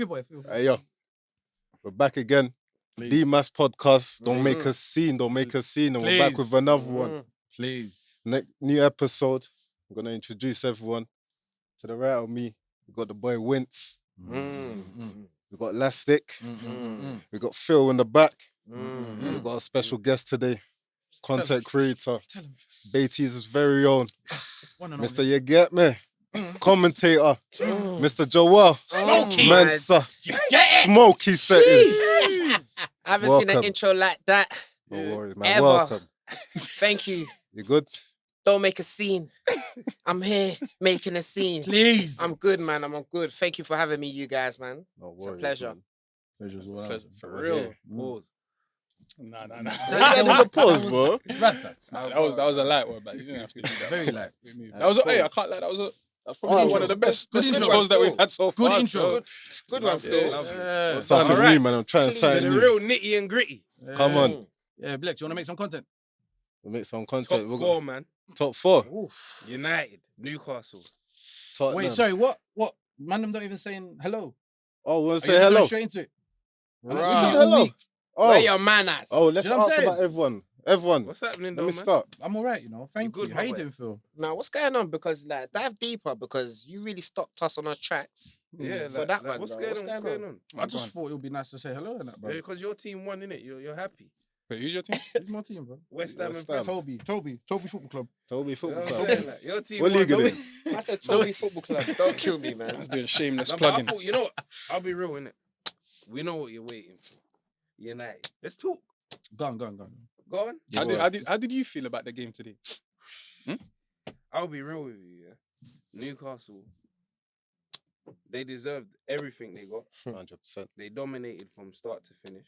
Hey, yo. We're back again. DMASpod podcast. Don't make a scene. Don't make a scene. And we're back with another one. Please. New episode. I'm going to introduce everyone. To the right of me, we got the boy Wince. We got Elastic. We got Phil in the back. We got a special guest today. Content creator. Baiteze's very own. Mr. You Get Me. Commentator. Mr. Joel Mensah. Smoky settings. I haven't seen an intro like that. No worries, man. Ever. Welcome. Thank you. You good? Don't make a scene. I'm here making a scene. Please. I'm good, man. I'm good. Thank you for having me, you guys, man. No It's a worries, pleasure. man. Pleasure as well. Pleasure. For We're real. here. Pause. Nah. That was a pause, bro. That was a light one, but you didn't have to do that. Very light. That was Hey, I can't lie. That's probably one of the best intros that we've had so far. Good intro. Good one still. Something for me, man. I'm trying something The new. real nitty and gritty. Come on. Yeah, Blex, you want to make some content? We'll make some content. Top four, man. Top four. United, Newcastle. Tottenham. Wait, sorry, what? Man, them don't even saying hello. Oh, we'll Are you say just hello. going straight into it. We say hello. Where Oh, your man at? oh, let's Do you know what I'm ask saying? about everyone. Everyone. What's happening, Let though, me man? start. I'm all right, Thank good, you. my How you boy. doing, Phil? Now, what's going on? Because, like, dive deeper because you really stopped us on our tracks. Yeah, For that one, what's bro. going What's on? What's going going on? I just thought it would be nice to say hello and that, bro. Yeah, because your team won, innit? You're happy. Wait, who's your team? Who's my team, bro? West Ham and West Ham. Preston. Toby Football Club. Toby You know Football what I'm Club. saying? Like, your team What won. league are they? I said Toby Football Club. Don't kill me, man. Doing shameless No, but I plugging. thought, you know what? I'll be real, innit? We know what you're waiting for. United. Let's talk. Go on. Go on. How did you feel about the game today? I'll be real with you, yeah. Newcastle, they deserved everything they got. 100%. They dominated from start to finish.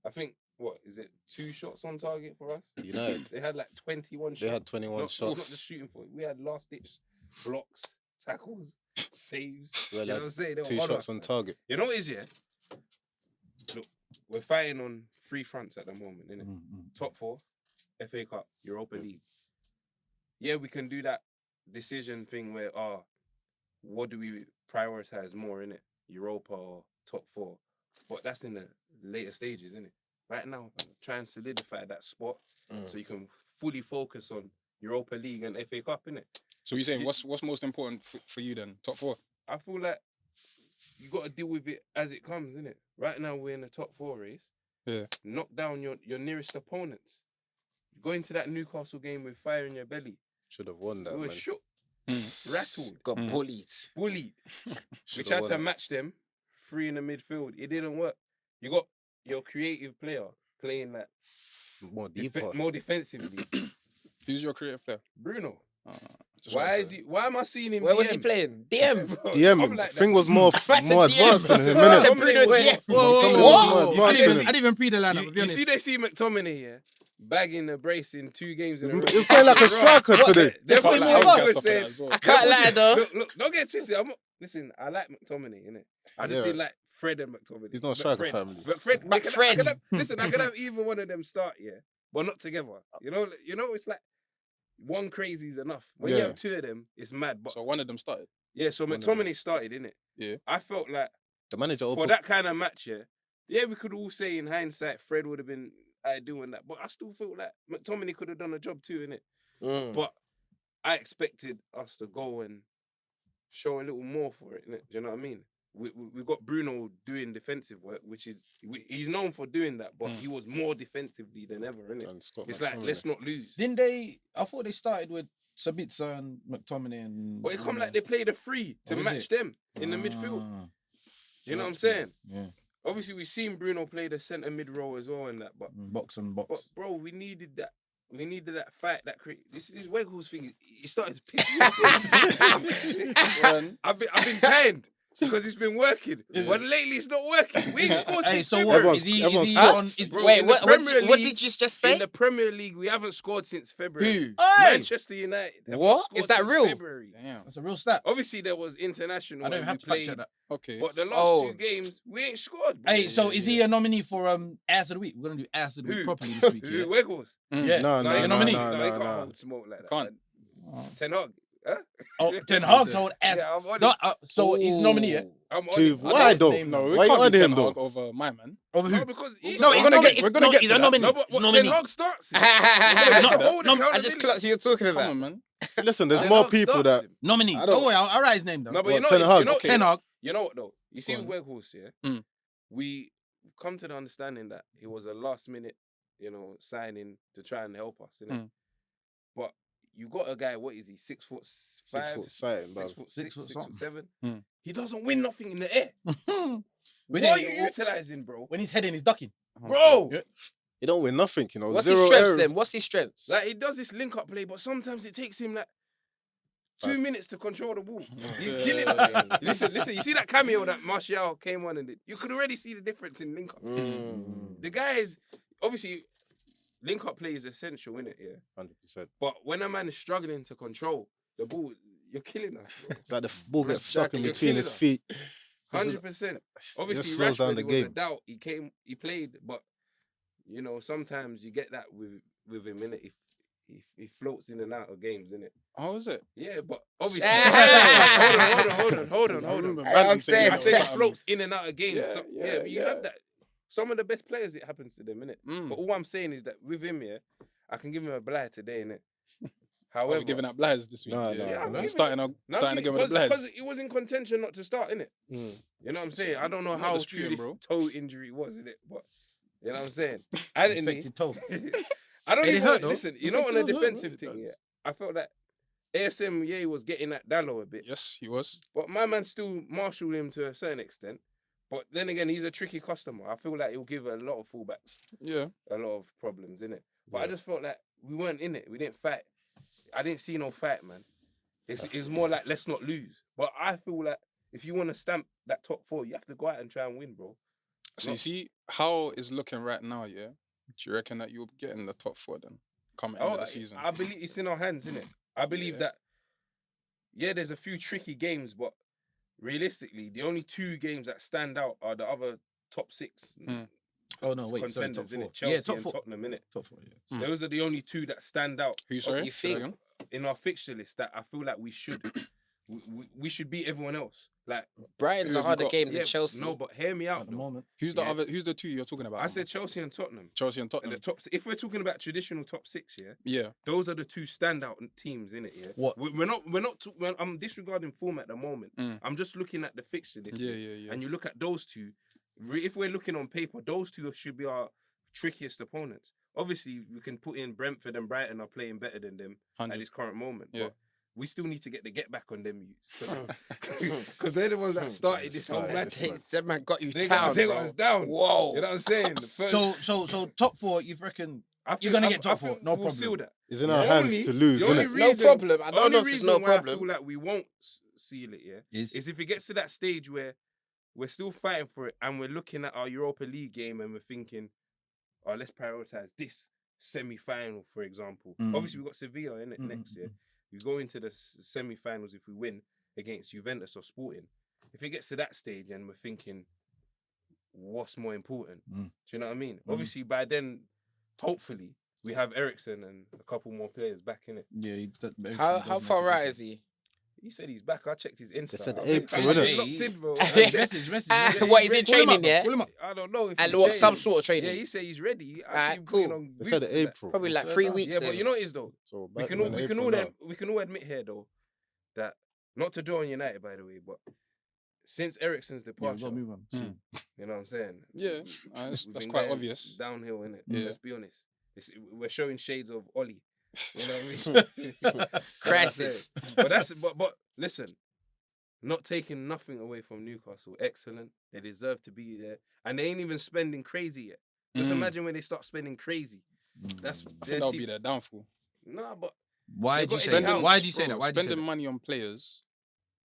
I think, what, is it 2 shots on target for us? United. They had like 21 shots. They had 21 Not shots. just shooting for it. We had last ditch blocks, tackles, saves. We had You know like what I'm saying? They were 2 on shots us, on man. target. You know what it is, yeah? Look, we're fighting on 3 fronts at the moment, innit? Top 4, FA Cup, Europa League. Yeah, we can do that decision thing where, what do we prioritize more, innit? Europa or top 4? But that's in the later stages, innit? Right now, try and solidify that spot so you can fully focus on Europa League and FA Cup, innit? So you're saying what's most important for you then? Top 4? I feel like you got to deal with it as it comes, innit? Right now, we're in the top 4 race. Yeah. Knock down your nearest opponents. Go into that Newcastle game with fire in your belly. Should have won that, We were man. shook, rattled, Got bullied. bullied. We Should've tried won to that. match them, 3 in the midfield. It didn't work. You got your creative player playing like More deeper. more defensively. Who's your creative player? Bruno. Just Why wanted is he? Why am I seeing him? Where was he DM? playing? DM. Bro, DM. I'm like Thing that. was more I said advanced than DM. him, I innit? said Bruno Wait, DM. Somebody What? was more You see advanced this? than I him. didn't even pre the lineup, to be You honest. see, they see McTominay here bagging a brace in 2 games in a row. He was playing like a striker today. They're Can't putting lie, more I was work. gassed up for that Saying, as well. I can't lie, though. Look, don't get twisted. Listen, I like McTominay, innit? I just Yeah. didn't like Fred and McTominay. He's not a But striker Fred- family. But Fred, But Fred. listen, I could have either one of them start, yeah, but not together. You know, it's like one crazy is enough. When you Yeah. have 2 of them, it's mad. But So one of them started. yeah, so one of them McTominay started, innit? Yeah. I felt like The manager for opened. that kind of match, yeah, we could all say in hindsight Fred would have been doing that, but I still feel like McTominay could have done a job too, innit? But I expected us to go and show a little more for it, innit? Do you know what I mean? We got Bruno doing defensive work, which is he's known for doing that, but he was more defensively than ever, innit? And Scott It's like McTominay. let's not lose. Didn't they? I thought they started with Sabitzer and McTominay and. But it come like they played a free to Oh, is match it? them in the midfield. Ah, You know what I'm saying? Yeah. Obviously, we've seen Bruno play the centre mid role as well and that, but Box and But box. bro, we needed that. We needed that fight, that this Weghorst thing. It started to piss me off. I've been kind because it's been working, but lately it's not working. We ain't scored Hey, since so February. what? Is he everyone's on? cooked. Is, Bro, Wait, in the what Premier did League- you just say? In the Premier League, we haven't scored since February. Who? Manchester United. have not What? scored Is that since real? February. Damn, that's a real stat. Obviously, there was international. I don't and have we to fact played, check that. But the last 2 games, we ain't scored. Bro. Hey, so is he a nominee for Ass of the Week? We're gonna do Ass of the Week Who? properly this week. Who? Yeah. Weghorst? Yeah. No, No, he no, can't no, hold no, smoke like that. Can't. Ten Hag. Oh, Ten Hag told us. Yeah, I'm on No, it. so he's nominated. I'm on To it. why his though? name, No, though. we Why you can't on be him Ten though? Hag over my man. Over No, who? because he's No, we're he's gonna nominated. get- we're gonna get He's to a that. nominee. No, but He's what, Ten nominee. Hag starts him. I Not that. just clocked who you're talking Come about. on, man. Listen, there's Ten more Hag people starts that him. Nominee. I Don't don't- worry, I'll write his name down. No, but What, you know, Ten Hag? you know, Okay. Ten Hag. you know what though? You see Go with on. Weghorst, yeah, Mm. we come to the understanding that it was a last minute, signing to try and help us, innit? Mm. But you got a guy, what is he? 6'5", 6 foot sighting, bruv. 6'6", 6 foot 6 something. foot 7. Mm. He doesn't win nothing in the air. Was What are it- you utilizing, bro? When he's heading, he's ducking. Bro, Yeah. You don't win nothing, What's Zero his strengths error. then? What's his strengths? like he does this link up play, but sometimes it takes him like 2 minutes to control the ball. He's killing us. Listen, you see that cameo that Martial came on and did? You could already see the difference in link up. The guy is obviously link up play is essential, innit? Yeah. 100%. But when a man is struggling to control the ball, you're killing us, bro. It's like the ball gets stuck in You're between killing his us. feet. 100%. Obviously, Just slows down Rashford the was a game. doubt. He played, but sometimes you get that with him, innit? He floats in and out of games, innit? How is it? Yeah, but obviously, hold on. I remember Hey, Brandon I'm saying saying- I that said or he something. floats in and out of games. Yeah, Yeah, but you yeah. have that. Some of the best players, it happens to them, innit? Mm. But all I'm saying is that with him, yeah, I can give him a blight today, innit? Are However, we giving out Blaz this week? No, yeah, no, yeah. I'm We're giving starting again with the Blaz. because it was in contention not to start, innit? Mm. You know what I'm saying? I don't know I'm not how true disputing, this bro. toe injury was, innit? But you know what I'm saying? Anthony, Infected toe. I don't Did it even hurt, though? listen. You If know, it on a does hurt, defensive bro, it thing, yeah, does. I felt that ASM was getting at Dallo a bit, Yes, he was. but my man still marshaled him to a certain extent. But then again, he's a tricky customer. I feel like he'll give a lot of fullbacks Yeah. a lot of problems, innit? But I Yeah. just felt like we weren't in it. We didn't fight. I didn't see no fight, man. It was more like, let's not lose. But I feel like if you want to stamp that top 4, you have to go out and try and win, bro. So No. you see how it's looking right now, yeah? Do you reckon that you'll get in the top 4 then? Come end of the season. I believe it's in our hands, innit? I believe Yeah. that, there's a few tricky games, but realistically, the only 2 games that stand out are the other top 6 Oh no, wait, sorry, top contenders, 4. innit? Chelsea Yeah, top and 4. Tottenham, innit? Top 4, yeah. Mm. Those are the only 2 that stand out Who, sorry? you Say that think? again? in our fixture list that I feel like we should we should beat everyone else. Like, Brighton's Who a have you harder got? game yeah, than Chelsea. no, but hear me out. At the though. moment. Who's the Yeah. other? Who's the 2 you're talking about? I said Chelsea and Tottenham. Chelsea and And Tottenham. the top, if we're talking about traditional top 6, yeah, Yeah. those are the 2 standout teams in it. Yeah, What? I'm disregarding form at the moment. Mm. I'm just looking at the fixture list. Yeah. And you look at those 2. If we're looking on paper, those 2 should be our trickiest opponents. Obviously, we can put in Brentford and Brighton are playing better than them at 100. this current moment. Yeah. But we still need to get the get back on them youths. Because they're the ones that started this whole Started match. this, That man got you They down. got bro. us down. Whoa. You know what I'm saying? The first- So top 4, you reckon I you're feel- gonna I- get top I feel 4, no we'll seal problem. that. It's in our The hands only- to lose, the isn't only it? No reason- problem. I don't only know if it's reason no why problem. I feel like we won't seal it, yeah, Is is if it gets to that stage where we're still fighting for it and we're looking at our Europa League game and we're thinking, oh, let's prioritize this semi-final, for example. Mm. Obviously, we've got Sevilla in it Mm, next mm, year. We go into the semi-finals if we win against Juventus or Sporting. If it gets to that stage and we're thinking, what's more important? Mm. Do you know what I mean? Mm. Obviously, by then, hopefully, we have Ericsson and a couple more players back in it. Yeah. How far right is he? He said he's back. I checked his Insta. said I April, think innit? he's locked in, bro. Message. What is it Call him training? up, Yeah. Call him up. I don't know if And he's what some training. sort of Yeah, training? he said he's ready. He Alright, actually cool. been on They said weeks and that. April. Probably like So 3 that's- weeks. Yeah, then. but you know what it is though. So We back can in all April now. we can all admit here though that not to do on United by the way, but since Ericsson's Yeah, we departure, gotta move on. Mm. you know what I'm saying? Yeah, We- that's we've been quite going obvious. Downhill, innit? Yeah. Let's be honest. We're showing shades of Ollie. You know what I mean? Crisis. But listen, not taking nothing away from Newcastle. Excellent. They deserve to be there. And they ain't even spending crazy yet. Just Mm. imagine when they start spending crazy. That's I their think that'll team. be their downfall. Nah, but Why They've did you got say Eddie that? Howe. Why did you say Bro, that? Why did you say spending that? money on players,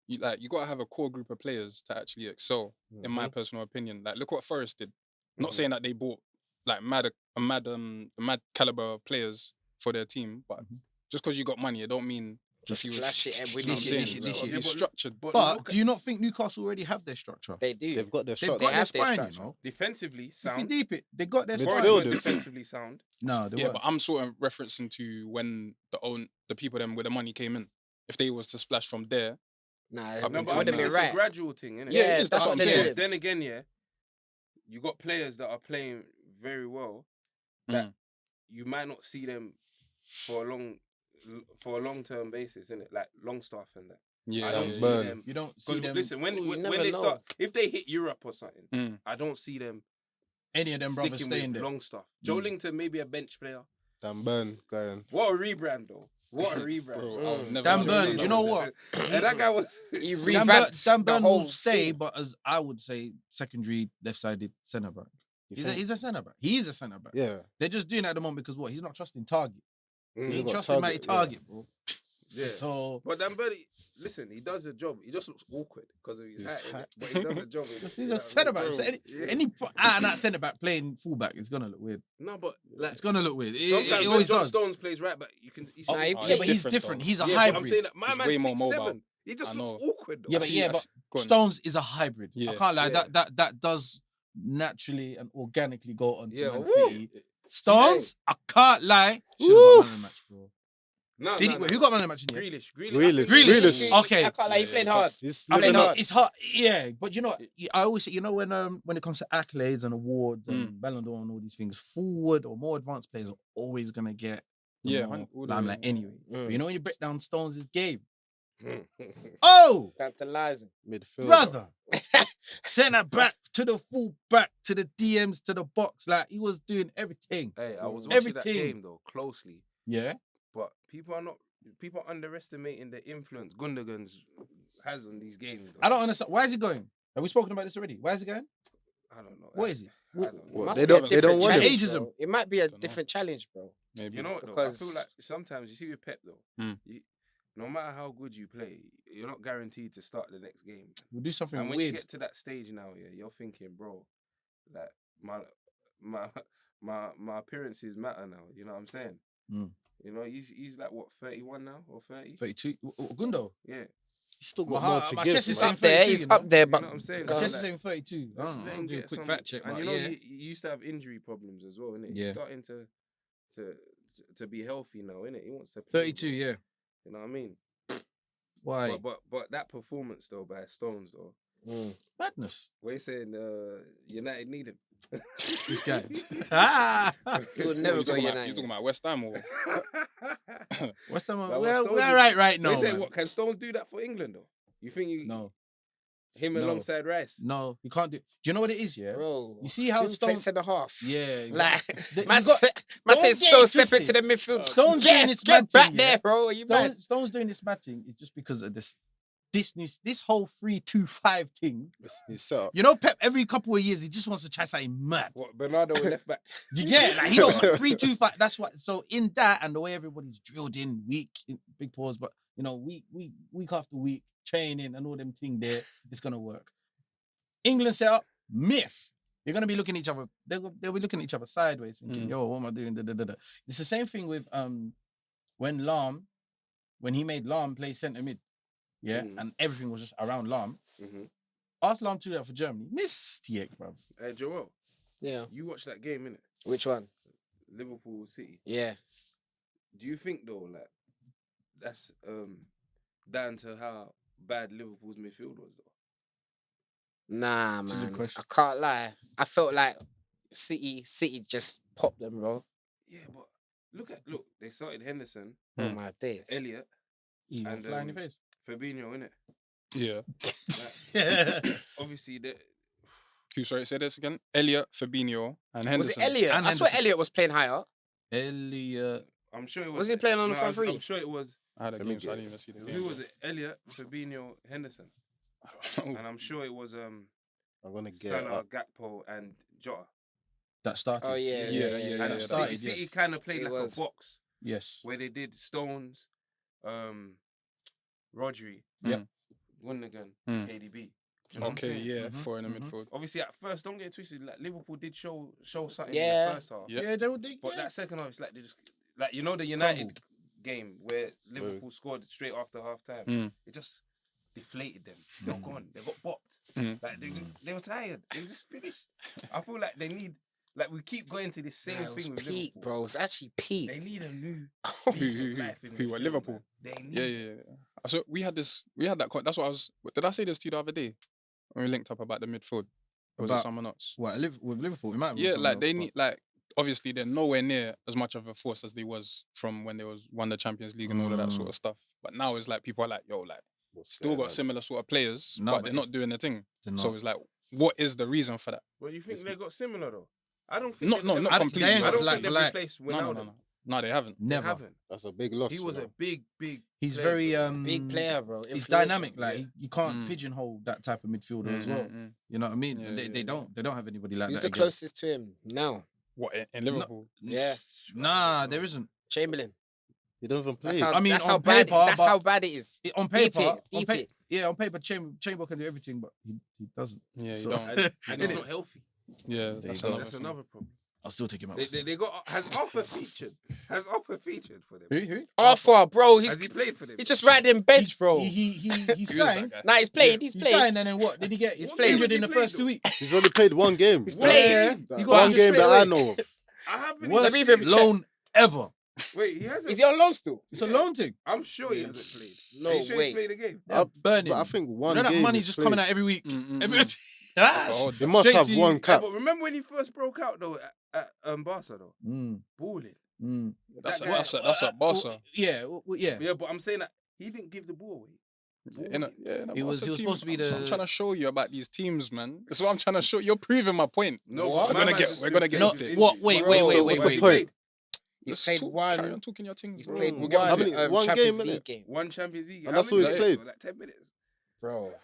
you gotta have a core group of players to actually excel. In my personal opinion, like look what Forest did. Not Mhm. saying that they bought like mad caliber of players for their team, but just because you got money, it don't mean Just you splash it every you know what I'm day. saying? This Like, shit. it's structured. but But look do you not think Newcastle already have their structure? They do. They've got their They've shot. got They their have their spine, structure. you know. defensively If you sound. deep it, they got their Midfield. spine. Forest were Midfielders. defensively sound. No, they Yeah, weren't. but I'm sort of referencing to when the people them with the money came in. if they was to splash from there, Nah, Up No, until but I wouldn't think be now. it's right. a gradual thing, innit? Yeah, it is, that's what I'm they're saying. doing. Then again, yeah, you got players that are playing very well that you might not see them for a long term basis, innit? Like Longstaff and that. yeah, I don't yeah, see Burn. them. You don't see Because them. listen, when you when never they know. start, if they hit Europe or something, yeah. Mm. I don't see them Any of them brothers sticking staying with there. Longstaff. Joelington maybe a bench player. Dan Burn going. What a rebrand though! What a rebrand! Bro, I would never Dan understand Burn, that. you know what? And that guy was. He Dan revamped Dan the Burn whole will stay, thing. but as I would say, secondary left-sided centre back. You He's think? a centre back. He is a centre back. Yeah. They're just doing it at the moment because what? He's not trusting Target. He He ain't got trusting my Target, yeah. Target, bro. Yeah. So But Dan Burn, listen, he does a job. He just looks awkward because of his His hat. hat. innit? But he does a job. innit? he's You a know what I centre mean? back. So Bro, any that centre back playing fullback, it's gonna look weird. No, but like It's gonna look weird. It sometimes always when John does. Stones plays right back, you can. He's Nah, he- Yeah, he's but he's different, different. though. He's a yeah, hybrid. but I'm saying that my He's man's way more 6'7". mobile. He just I looks know. awkward though. Yeah, but I but see- go on. Stones is a hybrid. I Yeah. can't lie. Yeah. That does naturally and organically go on to Yeah, Man woo. City. Stones, I can't lie. Should have got man of the match, bro. No, Did he, who got man of the match in here? Grealish. Grealish. Grealish. Okay. I can't lie, he played hard. He's I I played mean, living hard. it's hard. Yeah, but you know, I always say, you know, when it comes to accolades and awards Mm. and Ballon d'Or and all these things, forward or more advanced players are always gonna get the Yeah, more all the- limelight anyway. But you know, when you break down Stones' game, Mm. oh, Tantalizing. midfielder. brother, centre back to the full back to the DMs to the box, like he was doing everything. Hey, I was watching that Everything. game though closely, Yeah, but people are underestimating the influence Gundogan's has on these games. Though. I don't understand. Why is he going? Have we spoken about this already? Why is he going? I don't know. What is he? I don't know. What, Must they be a don't- they don't different want him. challenge, Ageism. bro. It might be a Dunno. different challenge, bro. Maybe. You know what though? I Because- feel like sometimes you see with Pep though, Mm. no matter how good you play, you're not guaranteed to start the next game. We'll do something And when you weird. get to that stage now, yeah, you're thinking, bro, like my appearances matter now. You know what I'm saying? Mm. You know, he's like what 31 now or 30? 32. Gundo. Yeah. He's still My got heart- more to my give. chest is man. saying Up there, 32, he's you know? up there, You but know what I'm saying? My So, chest is like, saying 32. I let's don't know. let I'll him do a get quick some- fact check, And but you know, yeah. he used to have injury problems as well, innit? Yeah. He's starting to be healthy now, innit? He wants to play, 32, bro. yeah. You know what I mean? Why? But that performance though by Stones though, Madness. we're saying United need him. This guy. Ah! he would You never go talking about, you United. talking about West Ham or? What's the Like, we're, what Stones we're is- right now. We're saying man. what can Stones do that for England though? You think No, him No. alongside Rice? no, you can't do. Do you know what it is? Yeah. Bro, You see how he was playing Stones? centre half. Yeah. Like, You man, got- man don't said get Stones it step into twisted. the midfield. Stones doing his mad Get back thing, there, yeah? bro. Are you mad? Stones doing this bad thing is just because of this whole 3-2-5 thing. He's set up. You know, Pep every couple of years he just wants to try something mad. What Bernardo with left back? Do you get it? Like he don't want 3-2-5. That's what. So in that and the way everybody's drilled in week, big pause, but you know, week after week, training and all them thing there, it's gonna work. England set up myth. You're gonna be looking at each other. They'll be looking at each other sideways, thinking, "Yo, what am I doing?" Da, da, da, da. It's the same thing with when he made Lahm play centre mid, yeah, and everything was just around Lahm. Mhm. Ask Lahm to do that for Germany. Mistake, bruv. Hey Joel, Yeah. you watched that game, innit? Which one? Liverpool City. Yeah. Do you think though, like that's down to how bad Liverpool's midfield was though? Nah, a good man. question. I can't lie. I felt like City just popped them, bro. Yeah, but look, they started Henderson, Oh my days. Elliot, He And, fly in your face. Fabinho, innit? Yeah. Like, obviously, Who? Sorry, say this again. Elliot, Fabinho, and Henderson. Was it Elliot? And I swear Henderson. Elliot was playing higher. Elliot. I'm sure it was. Was he playing on the front I'm three? sure it was. I had a Let me game, so I get didn't even see the Who game. was it? Elliot, Fabinho, Henderson, and I'm sure it was I'm gonna get Salah, up. Gakpo, and Jota. That started. Oh yeah, Yeah, yeah, yeah, And yeah, started, City yes. kind of played It like was. a box Yes. where they did Stones, Rodri, Yep. Gundogan, Mm. KDB. You know what I'm Okay, saying? yeah, Mhm, four in the mhm. midfield. Obviously, at first, don't get it twisted. Like Liverpool did show something Yeah. in the first half, Yeah. Yeah, they but that second half, it's like they just like the United game where Liverpool scored straight after half time. Mm. It just deflated them. They're gone. They got bopped. Mm. Like they were tired. They just finished. I feel like they need. Like we keep going to this same Nah, it was thing with peak, Liverpool. bro. It was actually peak. They need a new Who, piece who, of who? life in Who, what, midfield, Liverpool? man. They need. Yeah. So we had that. That's what I was. Did I say this to you the other day when we linked up about the midfield? Or was it About- someone else? What with Liverpool? It might have been Yeah, someone like they else, need like obviously they're nowhere near as much of a force as they was from when they won the Champions League and all of that sort of stuff. But now it's like people are like, yo, like still got similar sort of players, No, but but they're not doing the thing. they're So not. it's like, what is the reason for that? Well, you think they got similar though? I don't think. Not they've ever- not I don't- completely. they ain't I got don't like think they've for like- replaced No, Ronaldo. no, they haven't. They Never. haven't. That's a big loss. He was a big. He's player very for them. Big player, bro. He's Influential. dynamic. Like yeah. you can't Mm. pigeonhole that type of midfielder as well. You know what I mean? Yeah, And they don't have anybody like Who's that. the closest to him now? What in Liverpool? Yeah. Nah, there isn't. Chamberlain. He don't even play. That's how, I mean, that's on how bad. paper, That's but- how bad it is. On paper, Deep it. yeah, on paper, Chamber can do everything, but he doesn't. Yeah, you So- don't. And he's not healthy. Yeah, you that's go. another That's thing. another problem. I'll still take him out. They got has Arthur featured. Has Arthur featured for them? Who? Arthur, bro. Has he played for them? He just riding bench, bro. He Who is that signed. guy? Nah, he's played. He's He played. signed, and then what? Did he get? He's What played game injured has in he the played, first 2 though? weeks. He's only played one game. He's Yeah. played. He got One injured game straight that I away. know of. I haven't. Worst Let me even check. loan ever. Wait, he hasn't. Is he on loan still? It's a loan thing. I'm sure he hasn't played. No Are you sure way. He's played a game. Yeah, burning. But I think one you know that game money's he's just played. coming out every week. Every- Oh, He must Straight have to you. one Yeah, cap. but remember when he first broke out though at Barca though, Mm, balling. mm. That's That a guy- that's a Barca. Yeah, yeah. Yeah, but I'm saying that he didn't give the ball away. In a He was Barca team. supposed to be So I'm the- trying to show you about these teams, man. That's what I'm trying to show. You're proving my point. No, We're but my gonna man get is we're gonna get still into playing it. with What? injury. Wait, Bro, wait, wait, what's wait, the wait. point? He's Just played carry on one. talking your thing. He's bro. played We'll get one. onto How it. many- one Champions game, innit? League game. One Champions League. And How that's many all he's minutes? played. Like 10 minutes. Bro.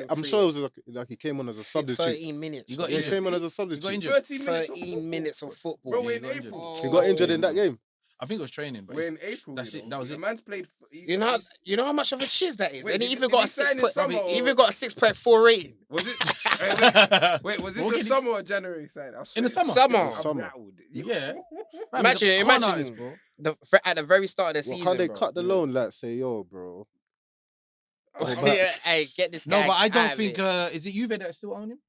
I'm sure it was like he came on as a substitute. 13 minutes. You got He injured. came on as a He got substitute. injured. 13 minutes. 13 minutes of football. Bro, Yeah, we're he in got injured. April. He got injured in that game. I think it was training, but We're it's- in April. that's you it, know. that was The it. man's played. You know how much of a shiz that is, Wait, and he did- even did got he a sign in 6. summer He or- even got a 6.4 rating. Was it? Wait, was this What a can he- summer or January side? In the summer. Summer. I'm Summer. rattled. Yeah. Imagine, He's a con imagine. artist, bro. At the very start of the Well, season, can't they bro. cut the loan? Like say, yo, bro. Yeah, hey, get this guy. No, but I out don't of think. here. Is it Juve that still own him?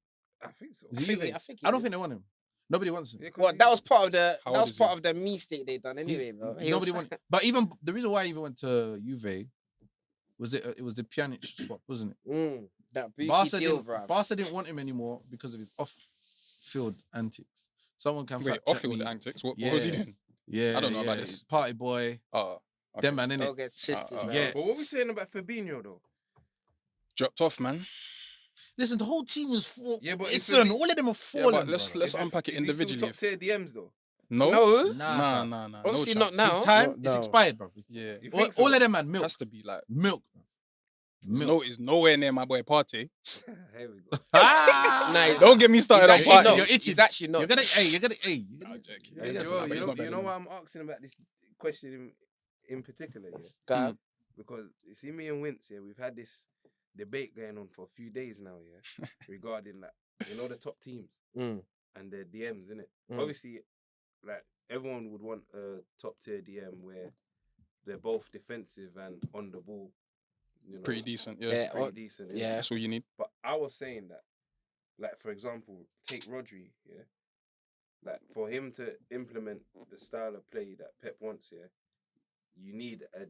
I think so. Is it Juve? I think I don't it think is. they want him. Nobody wants him. Yeah, 'cause Well, he- that was part of the How that old was is part he? of the mistake they done anyway, bro. He Nobody was- wanted. But even the reason why I even went to Juve was it was the Pjanic swap, wasn't it? That booty Barca deal, didn't, bro. Barca didn't want him anymore because of his off-field antics. Someone can Wait, fact check off-field me. antics. What was he Yeah. doing? Yeah, I don't know about yeah, this. Party boy, Oh, okay. them man, innit? Don't get sisters, man. yeah. But what we saying about Fabinho though? Dropped off, man. Listen, the whole team was full. Yeah, but listen, it's a- all of them are Yeah, falling. but let's brother. unpack it Is he still individually. top tier DMs though. No, No, Nah, nah. obviously no not chance. now. His time No, is no. expired, bro. Yeah, You All, think so? all of them, man, milk, has to be like. milk, milk. No, it's nowhere near my boy Partey. Here we go. Ah! Nah, he's- Don't get me started on He's actually Partey. not. You're itching. He's actually not. You're gonna, hey, you're gonna, hey. Nah, I'm joking. Hey, Yeah, Joel, but he's not better you know than why him. I'm asking about this question in particular, yeah? God. Because you see me and Wince, yeah, we've had this debate going on for a few days now, yeah, regarding that, the top teams Mm. and their DMs, innit? Mm. Obviously, like everyone would want a top tier DM where they're both defensive and on the ball, you know, Pretty decent. Yeah, Yeah. pretty decent. innit? Yeah. that's all you need. But I was saying that, like, for example, take Rodri, yeah? Like, for him to implement the style of play that Pep wants, yeah, you need a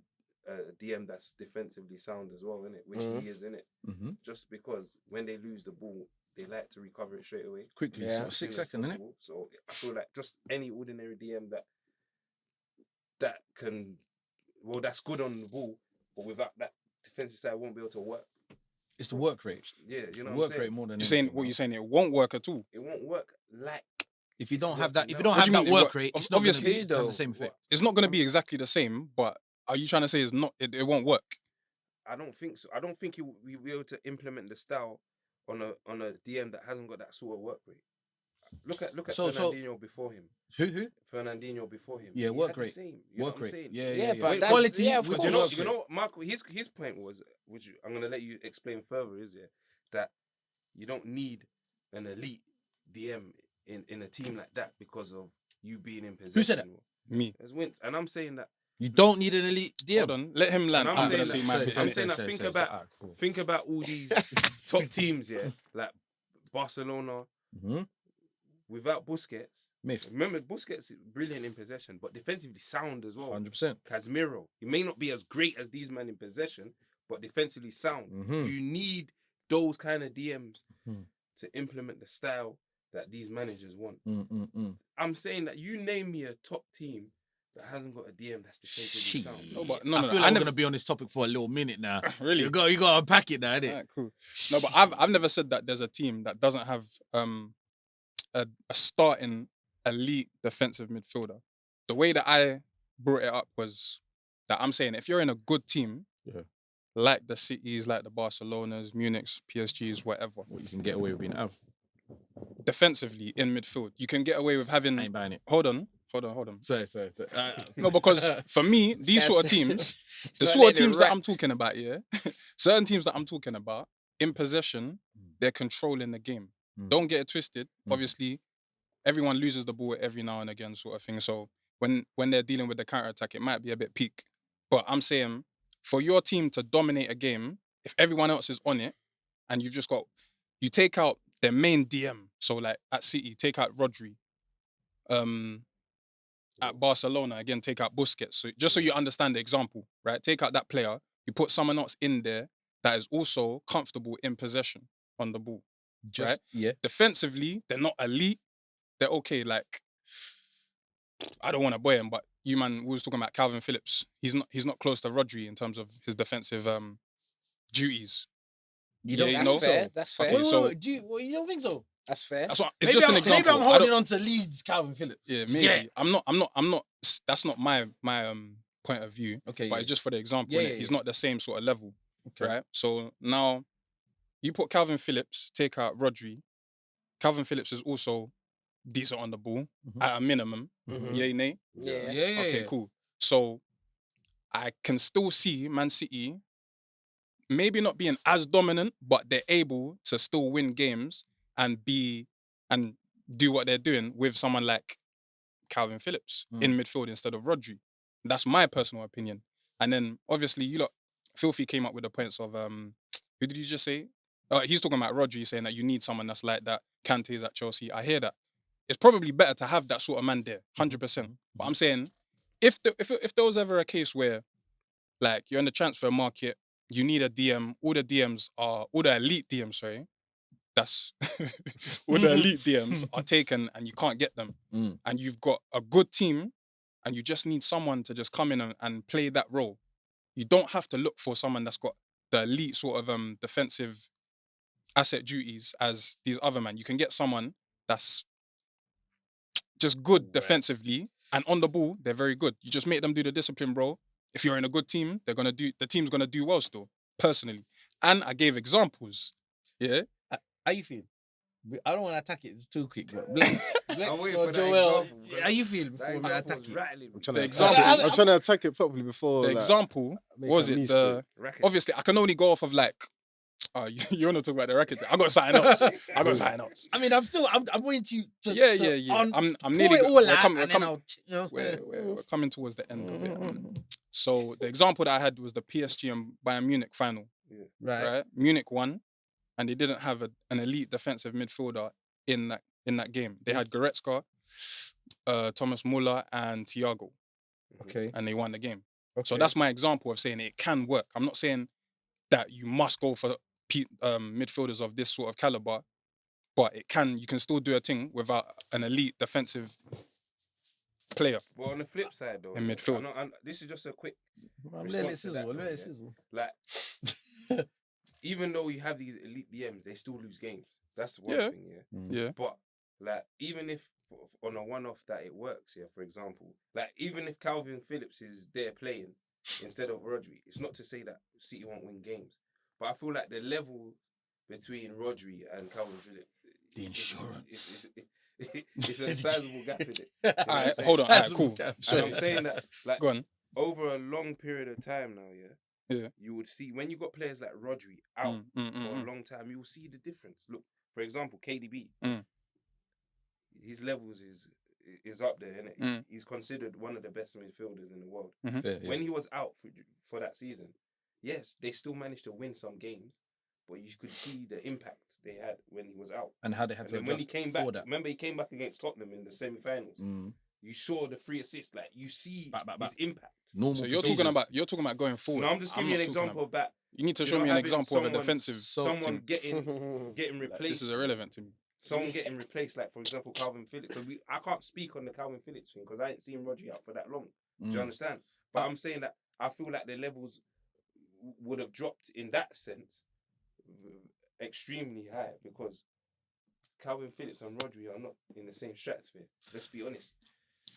DM that's defensively sound as well, innit? Which Mhm. he is, innit? Mm-hmm. Just because when they lose the ball, they like to recover it straight away. Quickly, Yeah. so as 6 soon as seconds, innit? possible. So I feel like just any ordinary DM that can, well, that's good on the ball, but without that defensive side, won't be able to work. It's the work rate. Yeah, you know what I'm Work saying? rate more than You're saying anything, what bro. you're saying? It won't work at all. It won't work like. If you It's don't have that, if you working don't out. What have do you that mean? work What- rate, it's not gonna obviously- be have the same effect. It's not going to be exactly the same, but are you trying to say it's not? It won't work. I don't think so. I don't think he will be able to implement the style on a DM that hasn't got that sort of work rate. Look at So- Fernandinho before him. Who? Fernandinho before him. Yeah, He work had the rate. same, you know Work what I'm rate. saying? Yeah, Yeah, yeah. but Wait, that's Quality. yeah, of with But course. you know what, Marco, his point was, which I'm gonna let you explain further, is that you don't need an elite DM in a team like that because of you being in possession. Who said that? Me. As Wentz. And I'm saying that. You don't need an elite DM. Hold on. Let him land. And I'm I'm going to saying say that- my bit. I'm innit? saying that think about all these top teams, yeah, like Barcelona, Mm-hmm. without Busquets. Myth. Remember, Busquets is brilliant in possession, but defensively sound as well. 100%. Casemiro, he may not be as great as these men in possession, but defensively sound. You need those kind of DMs to implement the style that these managers want. I'm saying that you name me a top team that hasn't got a DM that's defensively sound. No, but I feel like we're gonna be on this topic for a little minute now. Really? You got to unpack it now, innit? Alright, cool. No, but I've never said that there's a team that doesn't have a starting elite defensive midfielder. The way that I brought it up was that I'm saying if you're in a good team, like the Cities, like the Barcelonas, Munichs, PSGs, whatever, What you can get away with being Av. defensively in midfield, you can get away with having. I ain't buying it. Hold on. Sorry. No, because for me, these sort of teams, the not sort of letting it teams that rap. I'm talking about, certain teams that I'm talking about, in possession, they're controlling the game. Don't get it twisted. Obviously, everyone loses the ball every now and again, sort of thing. So when they're dealing with the counter attack, it might be a bit peak. But I'm saying, for your team to dominate a game, if everyone else is on it, and you've just got, you take out their main DM. So like at City, take out Rodri. At Barcelona, again, take out Busquets. So just so you understand the example, right? Take out that player, you put someone else in there that is also comfortable in possession on the ball. Right? Yeah. Defensively, they're not elite. They're okay. Like, I don't want to boy him, but we was talking about Calvin Phillips. He's not close to Rodri in terms of his defensive duties. You don't That's think fair. so? That's fair. Okay, so- you don't think so? That's fair. That's what, it's just an example. Maybe I'm I don't- holding on to Leeds Calvin Phillips. Yeah, maybe. I'm not. That's not my point of view. Okay, But yeah. it's just for the example. Yeah, innit? yeah, He's yeah. not the same sort of level, Okay. right? So now, you put Calvin Phillips, take out Rodri. Calvin Phillips is also decent on the ball at a minimum. Yay, nay. Yeah. Yeah. Okay, cool. So I can still see Man City maybe not being as dominant, but they're able to still win games and do what they're doing with someone like Calvin Phillips in midfield instead of Rodri. That's my personal opinion. And then obviously you lot, Filthy came up with the points of who did you just say? He's talking about Rodri, saying that you need someone that's like that. Kante is at Chelsea. I hear that. It's probably better to have that sort of man there, 100%. But I'm saying, if there was ever a case where, like, you're in the transfer market, you need a DM, all the elite DMs, sorry, that's all the elite DMs are taken and you can't get them. And you've got a good team and you just need someone to just come in and play that role. You don't have to look for someone that's got the elite sort of defensive asset duties as these other men. You can get someone that's just good defensively and on the ball, they're very good. You just make them do the discipline, bro. If you're in a good team, the team's gonna do well still, personally. And I gave examples. Yeah. How you feel? I don't want to attack it. It's too quick. But Blake I'm waiting or for that Joel, example, how you feel before That we example attack was it? rattling. I'm trying The to example- attack it. I'm trying to attack it properly before. The like, example make was a it mistake. Racket. obviously I can only go off of like you want to talk about the racket. I got something else. I mean, I'm waiting to Yeah. I'm pour nearly it all we're out, coming- and we're then coming- I'll, we're coming towards the end of it. So the example that I had was the PSG and Bayern Munich final. Right? Munich won, and they didn't have an elite defensive midfielder in that game. They had Goretzka, Thomas Muller, and Thiago, Okay. and they won the game. So that's my example of saying it can work. I'm not saying that you must go for midfielders of this sort of caliber, but you can still do a thing without an elite defensive player. But on the flip side, though, In midfield. this is just a quick. Let response it to sizzle. that, Let though, it yeah. sizzle. Like, even though you have these elite DMs, they still lose games. That's one Yeah. thing, Yeah. But like, even if on a one-off that it works, for example, like even if Calvin Phillips is there playing instead of Rodri, it's not to say that City won't win games. But I feel like the level between Rodri and Calvin Phillips, The insurance. it's a sizable gap in it. All right, hold on. All right, cool. And I'm saying that, like, Go on. over a long period of time now, Yeah. you would see when you got players like Rodri out for a long time, you will see the difference. Look, for example, KDB, his levels is up there, innit? He's considered one of the best midfielders in the world. When he was out for that season, yes, they still managed to win some games, but you could see the impact they had when he was out. And how they had And to then when he adjust came back, for that. remember he came back against Tottenham in the semi-finals. You saw the 3 assists. Like you see Back. his impact. Normal. So you're talking about going forward. No, I'm just giving you not an talking example of that. You need to You show know, me an having example of a someone- defensive Someone thing. getting Like, replaced. this is irrelevant to me. Someone getting replaced, like for example, Calvin Phillips. Because I can't speak on the Calvin Phillips thing because I ain't seen Rodri out for that long. Do you understand? But I'm saying that I feel like the levels would have dropped in that sense extremely high because Calvin Phillips and Rodri are not in the same stratosphere. Let's be honest.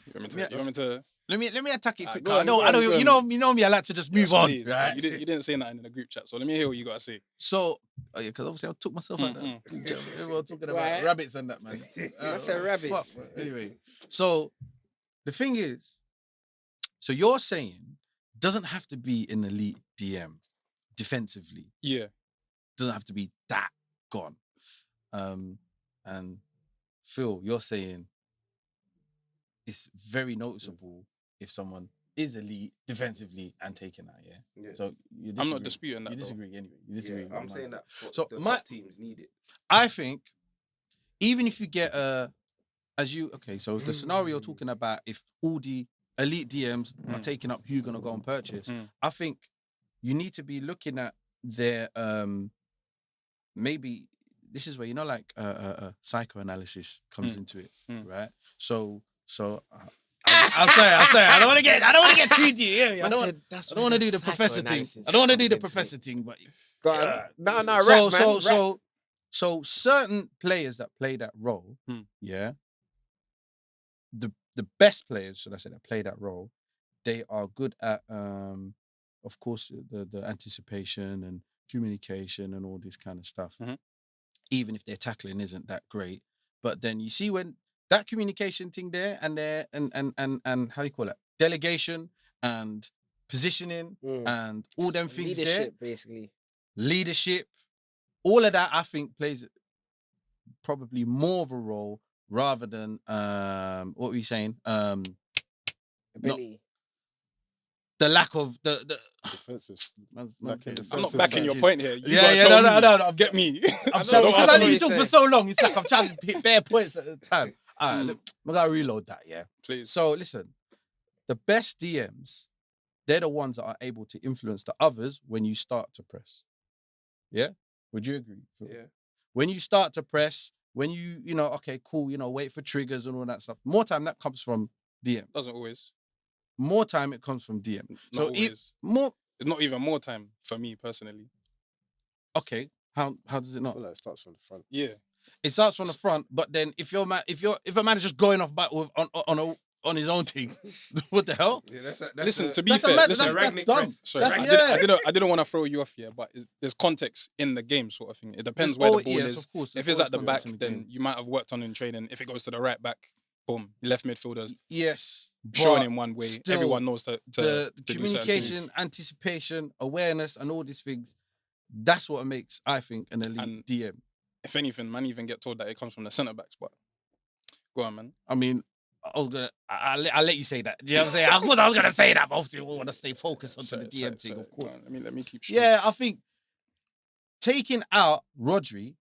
You want me to Let me attack it quick. go on, I go on. you know me. I like to just move Yes, on. please. Right? You didn't say nothing in the group chat, so let me hear what you got to say. So, because obviously I took myself out there. Everyone talking about Right. rabbits and that, man. I said rabbits. Fuck, man. Anyway, so the thing is, so you're saying doesn't have to be an elite DM defensively. Yeah. Doesn't have to be that gone. And Phil, you're saying it's very noticeable if someone is elite defensively and taken out, yeah? So you disagree. I'm not disputing that. You though. disagree anyway. You disagree. I'm saying that So the my- top teams need it. I think even if you get so the scenario talking about if all the elite DMs are taking up who you're gonna go and purchase, I think you need to be looking at their maybe this is where psychoanalysis comes into it, right? So I'll say I don't want to get too deep. Yeah, I don't want to do the professor thing. I don't want to do the professor thing, but so certain players that play that role, yeah, the best players, should I say, that play that role, they are good at of course the anticipation and communication and all this kind of stuff. Even if their tackling isn't that great, but then you see when that communication thing there and how do you call it, delegation and positioning and all them things leadership, there, basically. Leadership, all of that I think plays probably more of a role rather than what were you saying? Ability. The lack of the Defensive. man's Like in getting- defensive I'm not backing your side. point here. You Yeah, gotta yeah, tell me. no. Get me. I'm know sorry, what because I you're let you talk for saying. so long. It's like I'm trying to pick bare points at a time. All right, I'm gonna reload that. Yeah. Please. So listen, the best DMs, they're the ones that are able to influence the others when you start to press. Yeah. Would you agree? Phil? Yeah. When you start to press, when you okay, cool, wait for triggers and all that stuff. More time that comes from DM. Doesn't always. More time it comes from DM. Not So always. more. It's not even more time for me personally. Okay. How does it I not? feel like it starts from the front. Yeah. It starts from the front, but then if a man is just going off back with on his own thing, what the hell? Yeah, that's Listen, to be That's a fair, mad- listen, that's Ragnick dumb. press. sorry, That's- I didn't want to throw you off here, but there's context in the game, sort of thing. It depends where the ball yes, is. of course. If there's it's at the always back, context in the then game. you might have worked on in training. If it goes to the right back, boom, left midfielders Yes, showing but him one way. still, Everyone knows to the do certain communication, things. anticipation, awareness, and all these things. That's what makes, I think, an elite And- DM. If anything, man, even get told that it comes from the centre back spot. Go on, man. I mean, I'll let you say that. Do you know what I'm saying? Of course, I was gonna say that, but obviously, we want to stay focused onto the DM thing, of course. Let me keep. Yeah, I think taking out Rodri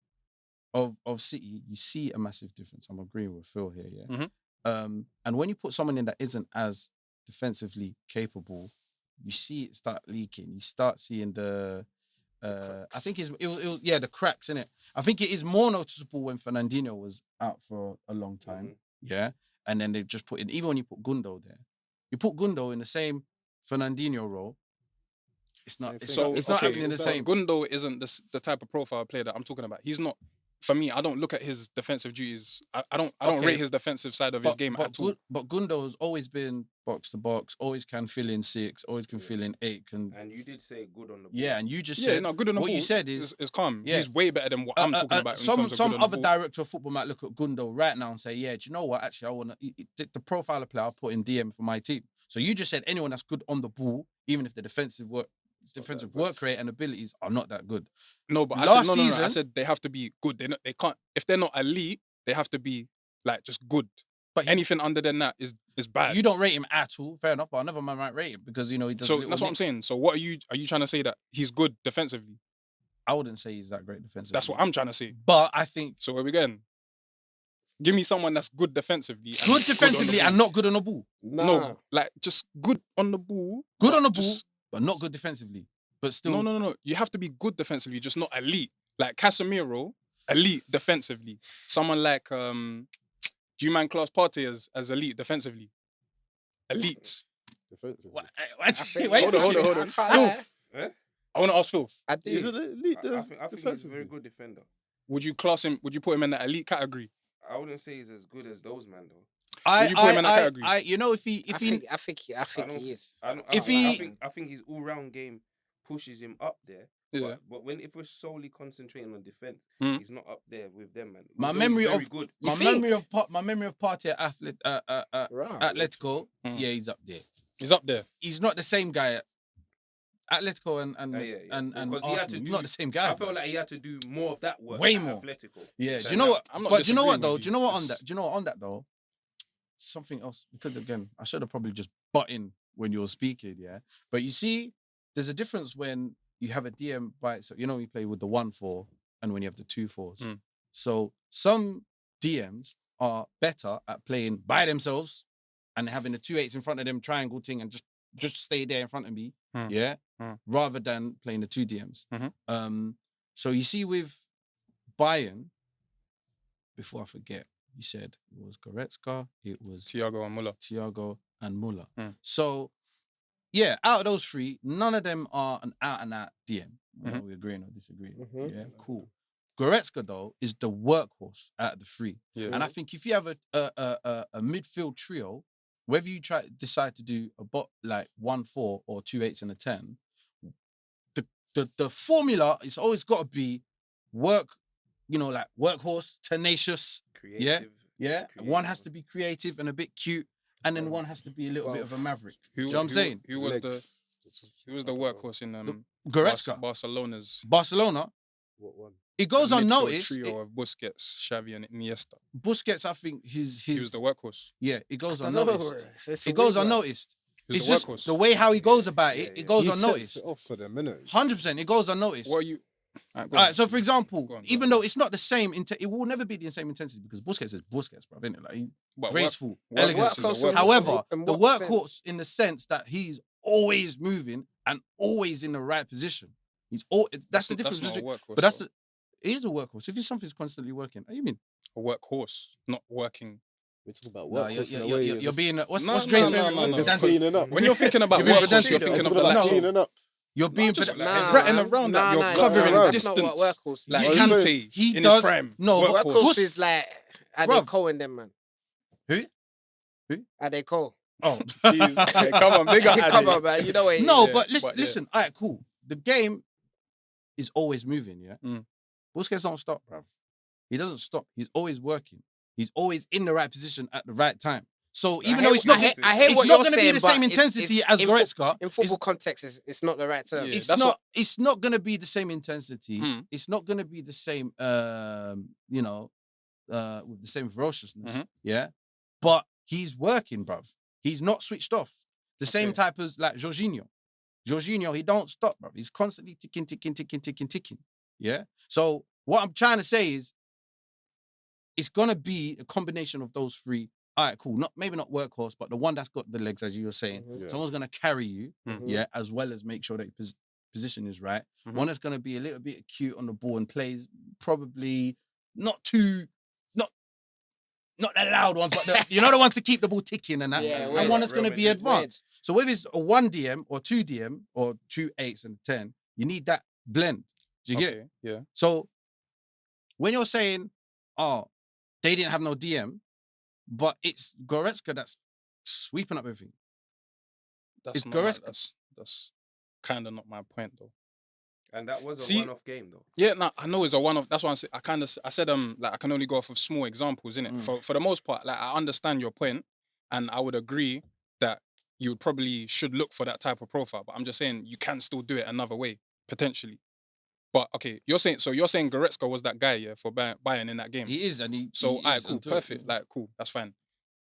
of City, you see a massive difference. I'm agreeing with Phil here, yeah. And when you put someone in that isn't as defensively capable, you see it start leaking. You start seeing the I think the cracks in it. I think it is more noticeable when Fernandinho was out for a long time, yeah. And then they just put in, even when you put Gundo there, you put Gundo in the same Fernandinho role. It's not. It's Same not, thing. it's not Okay, happening the so same. Gundo isn't the type of profile player that I'm talking about. He's not. For me, I don't look at his defensive duties. I don't Okay. rate his defensive side of his game at all. But Gundo has always been box to box. Always can fill in 6. Always can fill in 8. And you did say good on the ball. Yeah, and you just Yeah, said no, good on the what ball. you said is calm. yeah. He's way better than what I'm talking about in terms of some good on the other ball. director of football might look at Gundo right now and say, yeah, do you know what? Actually, I want to the profile of player I'll put in DM for my team. So you just said anyone that's good on the ball, even if the defensive work rate and abilities are not that good. No, but I Last said no. I season- said they have to be good. They can't. If they're not elite, they have to be like just good. But Anything under than that is bad. you don't rate him at all. Fair enough, but I never might rate him because he does. So little that's what I'm nicks. saying. So what are you trying to say that he's good defensively? I wouldn't say he's that great defensively. That's what I'm trying to say. But I think So where we going? Give me someone that's good defensively. And Good defensively on and not good on the ball. no, like just good on the ball. Good but on the ball, just- but not good defensively. But still, No. You have to be good defensively, just not elite. Like Casemiro, elite defensively. Someone like do you man class Partey as elite defensively? Elite. Defensively. Why Hold on. I want to ask Phil. I do. He's an elite I think he's a defensively. very good defender. Would you class him? Would you put him in the elite category? I wouldn't say he's as good as those man though. I, Would you put him in that I, category? I, you know, if he, I think he is. If he- I think his all-round game pushes him up there. Yeah. But if we're solely concentrating on defense, Mm. he's not up there with them, man. My Although memory he's very of- good. You my think? memory of Partey at Atletico, Mm. yeah, he's up there. He's up there. He's not the same guy at Atletico and Yeah. and Because he had to Arsenal. He's do- not the same guy. I felt like he had to do more of that work. Way at more. Atletico. Yeah. than Do you know that. what? I'm not But do you know what disagreeing though? with Do you know what on It's- that? Do you know what on that though? Something else, because again, I should have probably just butt in when you were speaking, yeah. But you see, there's a difference when you have a DM by itself. You know, you play with the 1-4 and when you have the 2-4s. Mm. So some DMs are better at playing by themselves and having the 2-8s in front of them, triangle thing, and just stay there in front of me, Mm. yeah, Mm. rather than playing the 2 DMs. Mhm. So you see with Bayern, before I forget, you said it was Goretzka, it was Thiago and Muller. Thiago and Muller. Mm. So, yeah, out of those three, none of them are an out-and-out DM. Mhm. We agreeing or disagreeing? Mhm. Yeah, cool. Goretzka, though, is the workhorse out of the three. Yeah. And I think if you have a midfield trio, whether you decide to do a bot like 1-4 or 2-8s and a 10, the formula is always got to be work, like workhorse, tenacious. Creative. Yeah, Creative. one has to be creative and a bit cute, and then one has to be a little bit of a maverick. Who, Do you know what I'm saying? Who was the Legs. workhorse in Goretzka, Barcelona's Barcelona. What one? It goes midfield unnoticed. trio of Busquets, Xavi, and Iniesta? Busquets, I think He was his the workhorse. it goes I don't know. unnoticed. It's It goes weird one. unnoticed. He was It's the just workhorse. the way how he goes about Yeah, it. yeah. It goes He sets unnoticed. it off for the minutes. 100%. It goes unnoticed. What are you? Alright, go All on. right, so for example, Go on, even though it's not the same, it will never be the same intensity because Busquets is Busquets, bro. Isn't it? Like But graceful, workhorse elegant. is a Workhorse workhorse. in- However, in the what workhorse sense? in the sense that he's always moving and always in the right position. He's all. That's the difference. That's not a between- workhorse. But that's though. it is a workhorse. If something's constantly working, what do you mean? A workhorse, not working. We're talking about No, work. you're being what's No, Dre's no, favorite no, word? no. Just Pedantic. cleaning up. When you're thinking about You're being workhorse, you're pedantic. thinking It's of about the like like cleaning up. You're being just peda- like ratting around that you're covering nah. the That's not distance. what workhorse is. Like Oh, Kante he in does- his prime. no, workhorse. Workhorse is like are they Bruv. Cole and them, man? Who? Are they Cole? Oh, Jeez, okay, come on, big up. Come Addy. on, man. You know what it no, is. but yeah. listen. All right, cool. The game is always moving. Yeah, Mm. Busquets don't stop, bruv. He doesn't stop. He's always working. He's always in the right position at the right time. So even though it's not, I hear it's what not you're going to be saying, the but same intensity it's- as in Goretzka. in football context, it's not the right term. Yeah. It's that's not. what- It's not going to be the same intensity. Hmm. It's not going to be the same. With the same ferociousness. Mhm. Yeah, but he's working, bruv. He's not switched off. The same Okay. type as like Jorginho. Jorginho, he don't stop, bruv. He's constantly ticking. Yeah. So what I'm trying to say is, it's gonna be a combination of those three. All right, cool. Maybe not workhorse, but the one that's got the legs, as you were saying. Mhm. Yeah. Someone's gonna carry you, Mhm. yeah, as well as make sure that your position is right. Mhm. One that's gonna be a little bit cute on the ball and plays probably not too, not the loud ones, but the ones to keep the ball ticking and that. Yeah, and weird. one that's gonna Real be Madrid. advanced. So whether it's a 1 DM or 2 DM or 2 8s and 10, you need that blend. Do you get it? Okay, yeah. So when you're saying, oh, they didn't have no DM, but it's Goretzka that's sweeping up everything. That's It's not my- Goretzka. that's kind of not my point though. And that was a See- one-off game though. Yeah, no, I know it's a one-off. That's why I said like I can only go off of small examples, innit? Mm. For the most part, like I understand your point, and I would agree that you probably should look for that type of profile. But I'm just saying you can still do it another way potentially. But okay, you're saying Goretzka was that guy, yeah, for Bayern in that game. He is, and he. So, he alright, is cool, until- perfect. Like, cool, that's fine.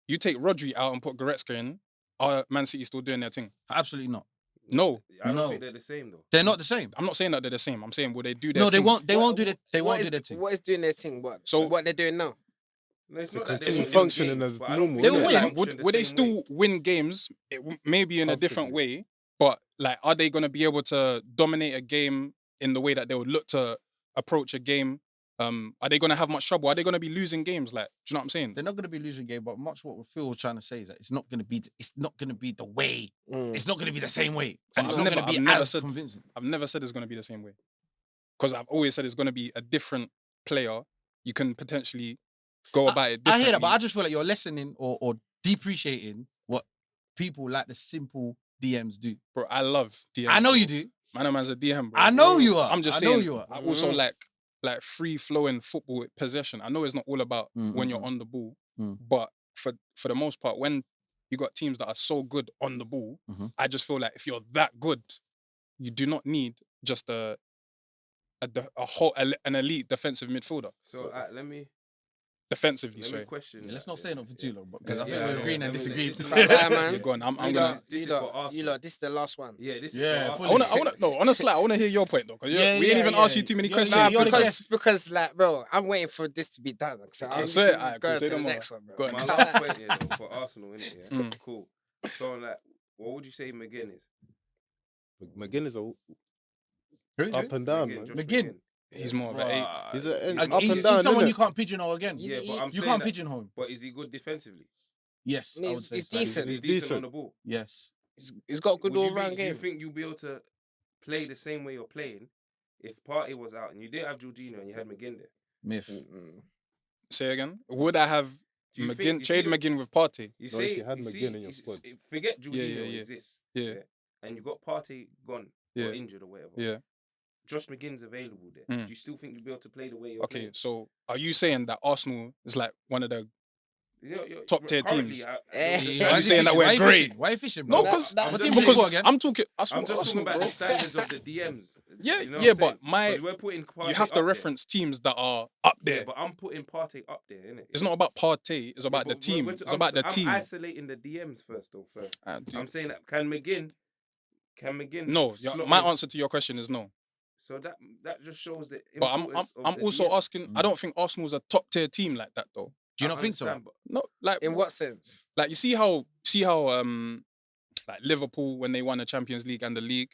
You take Rodri out and put Goretzka in. Are Man City still doing their thing? Absolutely not. No, I don't No. think they're the same though. They're not the same. I'm not saying that they're the same. I'm saying will they do their No, they thing? won't. They What- won't do their. They what won't is- do their thing. What is doing their thing? So- what they're doing now? No, it's To not that they continue won't win functioning games, as but I don't normal, think They'll they'll win. function Would the would they same way. still win games? Maybe in a different way, but like, are they going to be able to dominate a game in the way that they would look to approach a game? Are they going to have much trouble? Are they going to be losing games? Like, do you know what I'm saying? They're not going to be losing game, but much what Phil was trying to say is that it's not going to be the way. It's not going to be the same way, and it's I've not never- going to be I've never as said- convincing. I've never said it's going to be the same way, because I've always said it's going to be a different player. You can potentially go about it I differently. hear that, but I just feel like you're lessening or depreciating what people like the simple DMs do. Bro, I love DM. I know bro. you do. My man's a DM, bro. I know you are. I'm just I know saying. you are. I also like free flowing football possession. I know it's not all about when you're on the ball, but for the most part, when you got teams that are so good on the ball, I just feel like if you're that good, you do not need just an elite defensive midfielder. So let me Defensively, sorry. question. Let's that not then. say nothing too long, because I Yeah, think I we're know. agreeing and Let me- disagreeing. this is Like that, man. Yeah, go on. I'm You gonna. lot, this is you for lot, Arsenal. you lot, this is the last one. Yeah, this is Yeah, for fully. Arsenal. I wanna. No, honestly, I wanna hear your point though, because Yeah, we ain't even yeah, asked yeah. you too many You're- questions. Nah, you're the because like, bro, I'm waiting for this to be done. So I'm say it, just alright, going say to no the more. next one, bro. Go on. My last point here though, for Arsenal, innit? Yeah, Mm. cool. So like, what would you say McGinn is? McGinn is Who? up and down, McGinn, man. Josh McGinn. He's more of an 8. He's a Like, up he's, and down, he's someone innit? you can't pigeonhole again. Yeah, but I'm You saying can't that- pigeonhole him. But is he good defensively? Yes, I would He's- say he's so. decent. He's He's decent on decent. the ball. Yes. He's got a good Would you all-round do you game. think you'll be able to play the same way you're playing if Partey was out and you didn't have Jorginho and you had McGinn there? Myth. Say again. Would I have Do you McGinn think- you trade see- McGinn with Partey? You No, say if you had you McGinn see- in your you squad. forget Jorginho yeah. exists. Yeah. And you got Partey gone Yeah. or injured or whatever. Yeah. Josh McGinn's available there. Mm. Do you still think you'll be able to play the way you're Okay, playing? so are you saying that Arsenal is like one of the You're top tier currently, teams? Why you is he saying that fishing? we're Why are you great? fishing? Why are you fishing, No, bro? because that- What team did you because go again? I'm talking. I'm just talking Arsenal, about bro. the standards of the DMs. Yeah, You know what yeah, I'm saying? but my 'Cause we're putting Partey you have to up reference teams that are up there. there. Yeah, but I'm putting Partey up there, innit? It's not about Partey. It's about the team. It's about the team. I'm isolating the DMs first. Dude. I'm saying that can McGinn No, slot my in? answer to your question is no. So that just shows the But importance of I'm the also DM. asking. I don't think Arsenal's a top tier team like that though. Do you I not think so? understand, but No, like In what sense? like you see how like Liverpool when they won the Champions League and the league,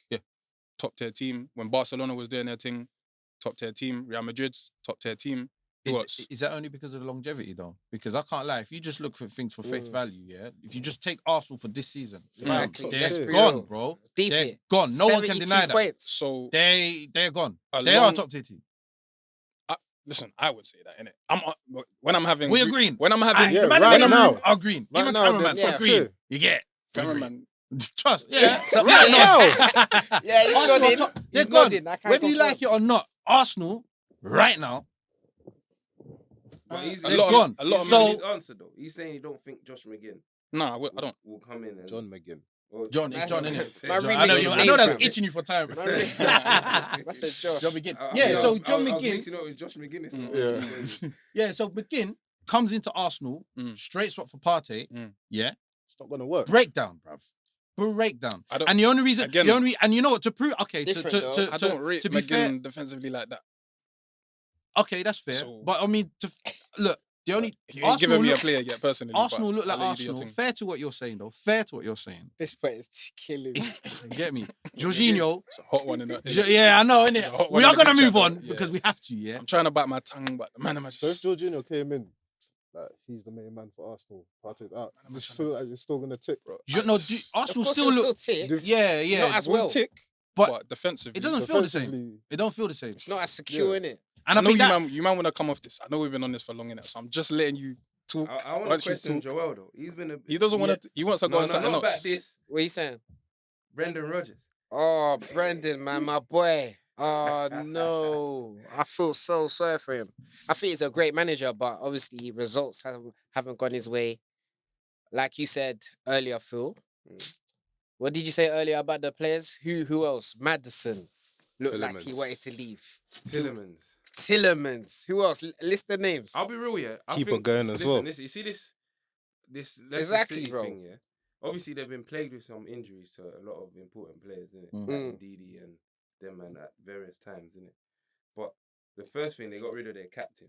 top tier team. When Barcelona was doing their thing, top tier team. Real Madrid's top tier team. Who else? Is that only because of the longevity, though? Because I can't lie. If you just look for things for face Mm. value, yeah. If you just take Arsenal for this season, Exactly. they're Let's be gone, real. bro. Deep They're it. gone. No one can 72 deny that. points. So They're gone. a They are a long- top tier team. Listen, I would say that, innit? When I'm having We agreeing. When I'm having Yeah, Man, right man, now. are green. Right Even now, cameraman's they're- are green. yeah. You get cameraman. trust. Yeah. So- Right now. Yeah, he's Arsenal nodding. are top- They're He's gone. nodding. I can't Whether you confirm. like it or not, Arsenal right now. But he's They're gone. A lot of So- money. his answer though. He's saying you don't think Josh McGinn No, I don't. will come in and John McGinn. or- John, it's John, Man, innit? man, John, remix I know, his I name, know that's fam. itching you for time. I said Josh. John McGinn. I- Yeah, I- so I- John I was McGinn. mixing it up with Josh McGuinness. Yeah. Yeah, so McGinn comes into Arsenal, straight swap for Partey. Yeah, It's not gonna work. breakdown, bruv. Breakdown. I don't- And the only reason, again- and you know what, to prove, okay, Different, to, though. to, I to, don't rate to be fair, McGinn defensively like that. okay, that's fair. So- But I mean, look, the only You ain't giving me a player yet, personally. but Arsenal look like I'll let you do your Arsenal. thing. Fair to what you're saying, though. Fair to what you're saying. This point is killing me. You get me? Jorginho. It's a hot one in that. Yeah, I know, It's a innit? hot We one are in the gonna group move chat, on though. Yeah. because we have to. Yeah. I'm trying to bite my tongue, but the man, am I So if just. Jorginho came in, like he's the main man for Arsenal, Partey's out. I just feel like it's still gonna tick, bro. No, Of Arsenal course, still it'll look. tick. Yeah, yeah. Not as Will well. tick, But but defensively. it doesn't feel the same. Defensively, It don't feel the same. It's not as secure, Yeah. innit? And I I know think that you man want to come off this. I know we've been on this for long enough, so I'm just letting you talk. I want Once to you question talk- Joel though. He's been a. He doesn't want to. He wants to go No, on something not else. about this. What are you saying? Brendan Rodgers. Oh, Brendan, man, my boy. Oh, no. I feel so sorry for him. I think he's a great manager, but obviously results haven't gone his way. Like you said earlier, Phil. What did you say earlier about the players? Who else? Madison looked like he Tillemans. wanted to leave. Tillemans. Tillemans. Who else? List the names. I'll be real, yeah. I Keeper think, going as well. Listen, you see this Leicester Exactly, City bro. thing, yeah. Obviously, they've been plagued with some injuries to a lot of important players, innit? Mm. Like Ndidi and them man at various times, innit? But the first thing, they got rid of their captain.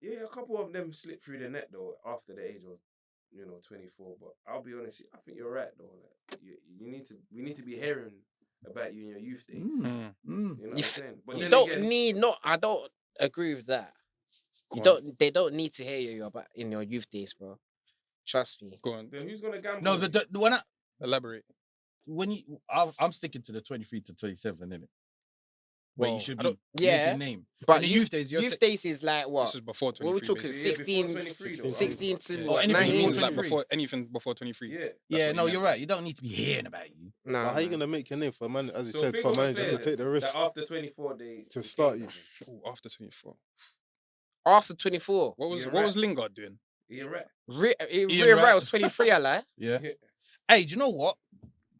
Yeah, a couple of them slipped through the net though after the age of 24. But I'll be honest, I think you're right though. Like, we need to be hearing about you in your youth days. You know what I'm saying? But You then don't again, need I don't agree with that. They don't need to hear you about in your youth days, bro. Trust me. Go on. then who's gonna gamble? No, the Elaborate. I'm sticking to the 23 to 27, innit? Where Well, you should I be don't- Yeah, making name. But in the youth days, you're youth days is like what? This is before What are we 23. talking? basically. Yeah, before 16, 23 though. 16 to Yeah, what? anything Anything 19? means like 23. before anything before 23. Yeah. That's yeah, what no, you you're meant. right. You don't need to be hearing about you. Nah, But how you man. gonna make your name for a man? As you So said, think for a of a manager to player take the risk. that after 24 they To they start can't you. imagine. Ooh, after 24. After 24? What was You're what right. was Lingard doing? You're right. Real Wright. right was 23, I lie. Yeah. Yeah. Hey, do you know what?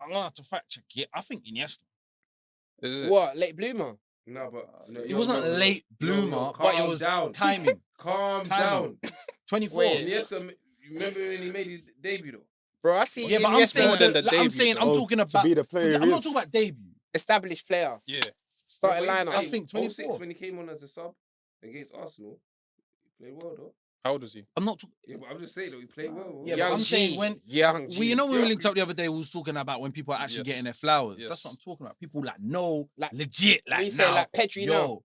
I'm gonna have to fact check it. I think Iniesta. Is it? What? Late bloomer? No, but It wasn't a late bloomer, but it was down. timing. Calm Timing. down. 24. Wait. Iniesta, you remember when he made his debut though? Bro, I see Yeah, but I'm Iniesta saying, more than the like, I'm debut, saying, I'm though. talking To about. be the player I'm he not is. talking about debut. established player. Yeah. Starting But lineup. I think 24. 06 when he came on as a sub against Arsenal, he played well though. How old was he? I'm not talking. Yeah, but I'm just saying though, he played well. Yeah, but Young I'm G. saying when- Young G. Well, you know when we Yeah. linked up the other day, we was talking about when people are actually Yes. getting their flowers. Yes. That's what I'm talking about. People like no, Like- legit, When like you say now, like Pedri now. yo,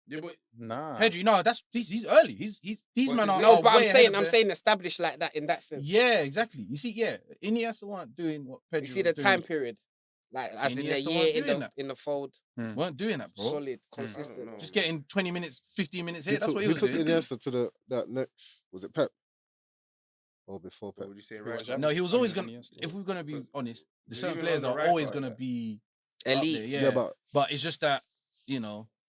Yeah, but Nah. Pedri, no, he's early. He's these But men are No, are but way ahead of I'm their- saying established like that in that sense. Yeah, exactly. You see, yeah, Iniesta weren't doing what Pedri You see was the time doing. period, like as in the Iniesta year weren't doing that. in the fold, Weren't doing that, bro. solid, I don't consistent. know. Just getting 20 minutes, 15 minutes here. Who That's took, what he who was took doing. Iniesta to that next? Was it Pep? Or before What Pep? would you say Who right was now? that? No, he was I always mean, gonna. Iniesta. If we're gonna be honest, the Because certain even players on the are right always part, gonna like- be Elite. up there, yeah. but But it's just that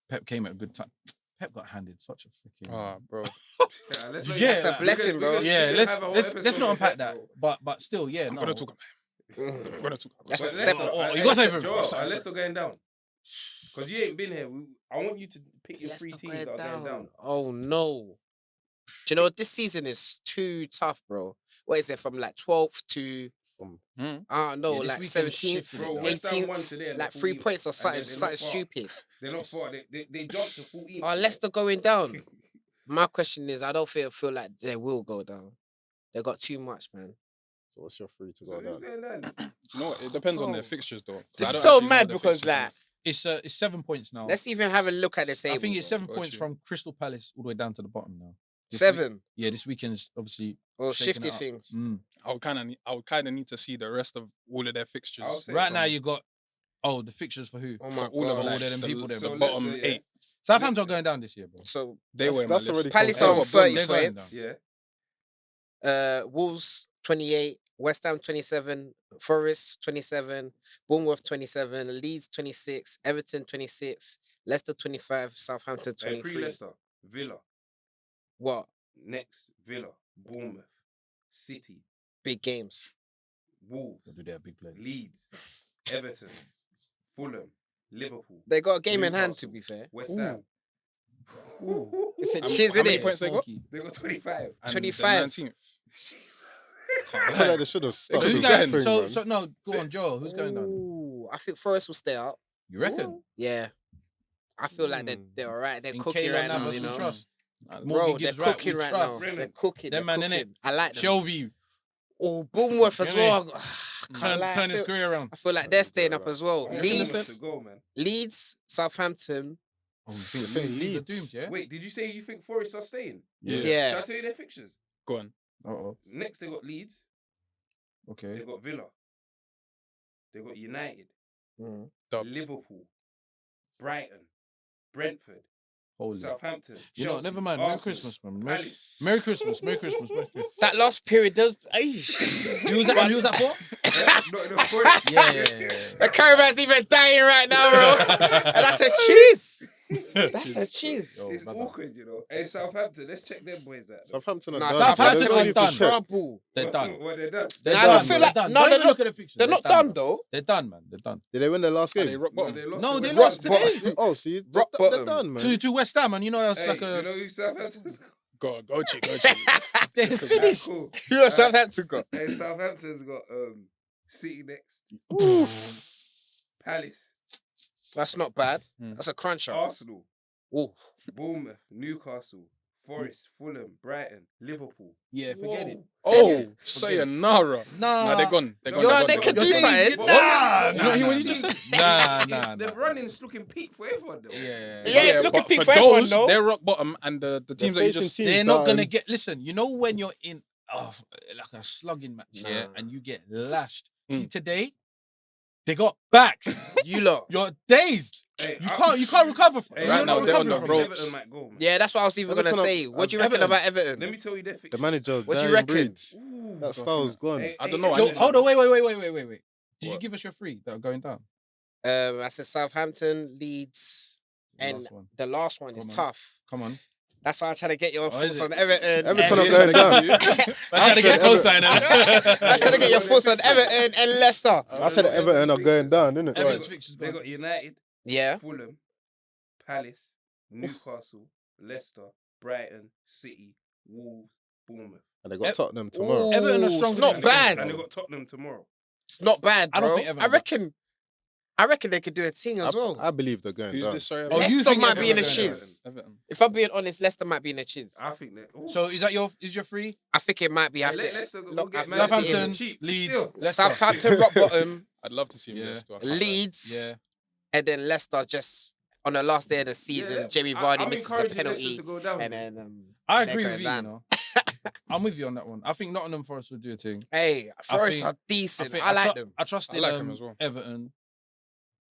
Pep came at a good time. Pep got handed such a freaking. Oh, bro. Yeah, let's Yeah, That's a like- blessing, bro. yeah, let's have a whole let's episode not on unpack Pep, that. bro. But still, yeah, I'm no. gonna talk about him. I'm gonna talk about That's him. a But seven. You got something for him? Joel, Something let's for not going down. Because you ain't been here. I want you to pick your Let's three not teams go that are going down. Oh no. Do you know what? This season is too tough, bro. What is it from like 12th to from Hmm? I don't know, Yeah, this like weekend 17th, shifted Bro, it, though. West Ham won 18th, today and like they're 3 14th, points or and something, they're something not far. stupid. They're not far. They jumped to 14. Oh, Leicester going down. My question is, I don't feel like they will go down. They got too much, man. So what's your free to So go who's down? going down? Do you know what? It depends on Oh. their fixtures, though. 'Cause This I is don't so actually know mad the because fixtures, like, It's 7 points now. let's even have a look at the table. I think it's bro. 7 Got points you. from Crystal Palace all the way down to the bottom now. This 7 Yeah, this weekend's obviously or shaking shifty it up. things. I would kind of need to see the rest of all of their fixtures. I'll say Right now from- you got the fixtures for who? Oh for my all of god. all like, them the, people there, the but- bottom So let's say, 8. Southampton are going down this year, bro. So They were in my That's list. already Palace confirmed. on They're 30 going down. points. Yeah. Wolves 28, West Ham 27, Forest 27, Bournemouth 27, Leeds 26, Everton 26, Leicester 25, Southampton Hey, 23. pre-Leicester, Villa, What? next Villa, Bournemouth, City, Big games. Wolves, They'll do their big play. Leeds, Everton, Fulham, Liverpool, They got a game in hand, to Newcastle. be fair. West Ham. It's a How- cheers, how many innit? points they got? Smoky. They got 25. And 25. The 19th. I feel like they should have So stuck Who's with who's that going? thing, So man. so no, go on, Joe. Who's going down? Ooh, I think Forest will stay out. You reckon? Yeah. I feel like they're all right. They're In cooking Keylor right now, Navas you we know. trust. And More Bro, Morgan they're Gibbs, right, cooking we right trust. now. Brennan. They're cooking. Them They're man, innit? cooking. I like them. Shelby Oh, Bournemouth as You know well. turn his career around. I feel like they're staying up as well. I reckon them Leeds, to go, man. Leeds, Southampton. Oh, you You're think saying Leeds are Leeds? doomed, yeah? Wait, did you say you think Forest are staying? Yeah. Shall I Yeah. tell you their fixtures? Go on. Uh-oh. Next, they got Leeds. Okay. They got Villa. They got United. Mm. Dub. Liverpool. Brighton. Brentford. Holy. Southampton. You know, Chelsea, never mind. Merry Arsenal, Christmas, man. Merry, Palace. Merry Christmas. Merry Christmas. Merry Christmas. That last period does. Who was that? Who was that for? Not enough points. Yeah. The caravan's even dying right now, bro. And that's a cheese. That's a cheese. Yo, It's brother. awkward, you know. Hey, Southampton, let's check them boys out. Southampton are Nah, done. Southampton They don't are need to done. check. Trouble. They're done. What they're done. They're Nah, I done, don't feel man. like- They're done. no, Don't they're even look at the fixtures. They're not done, though. They're done, man. They're done. Did they win their last Are they game? rock No, bottom? they lost. No, to they West lost Ham. today. Oh, see, Rock they're bottom. done, man. To West Ham, and you know that's Hey, like do you a. know who Southampton's got? Go check. Go check. They're Alright, finished. cool. Who else Southampton got? Hey, Southampton's got City next. Palace, That's not bad. Mm. That's a cruncher. Arsenal, Ooh. Bournemouth, Newcastle, Forest, Fulham, Brighton, Liverpool. Yeah, forget it. Oh, sayonara. Nah, they're gone. They're gone. Yo, they're they gone, can they're do gone. something. Nah, Do you know what you just said? Nah. The running's looking peak for everyone though. Yeah. Yeah, it's looking but peak for for everyone, those, though. they're rock bottom, and the teams that you just They're not gonna get. Listen, you know when you're in like a slugging match, yeah, and you get lashed. See today, they got baxed. You lot. You're dazed. Hey, You can't recover from. Hey, Right you're now, not they're on recovering the from it. ropes. Everton might go, man. Yeah, that's what I was even gonna Everton, say. What do you reckon Everton. about Everton? Let me tell you their The fixture. manager's What do you dying reckon? breed. Ooh. That style's gone. Hey, I don't hey, know. hey, Yo, hold on, wait. Did you What? give us your three that are going down? I said Southampton, Leeds, The and last one. the last one is Come on. tough. Come on. That's why I'm trying to get your Oh, thoughts is on it? Everton. Everton are Yeah, going down. I'm trying to get said cosigner. I'm trying to get your thoughts on Everton and Leicester. I said Everton are going down, didn't it? Everton's fixtures They gone. got United, Yeah. Fulham, Palace, Newcastle, Leicester, Brighton, City, Wolves, Bournemouth. And they got Tottenham tomorrow. Everton are Ooh, stronger It's not than bad. And they got Tottenham tomorrow. It's not bad, I bro. don't think Everton I reckon they could do a thing as well. I believe they're going Who's down. this? Sorry. Oh, you Leicester think might be in a Everton are going shiz. Everton. If I'm being honest, Leicester might be in a chiz. I think that. Ooh. So is your three? I think it might be. I Let- have let's to go look, get I Man have to City Southampton, in cheap. Leeds, Still. Leicester. Southampton rock bottom, I'd love to see him Yeah. there. Still. Leeds, Yeah. and then Leicester just on the last day of the season. Yeah, Jamie I'm Vardy misses a encouraging penalty, Leicester to go down. and then I they're agree going with you. down. You know, I'm with you on that one. I think Nottingham Forest will do a thing. Hey, Forest think- are decent. I, think like them. I trust I in like 'em as well. Everton.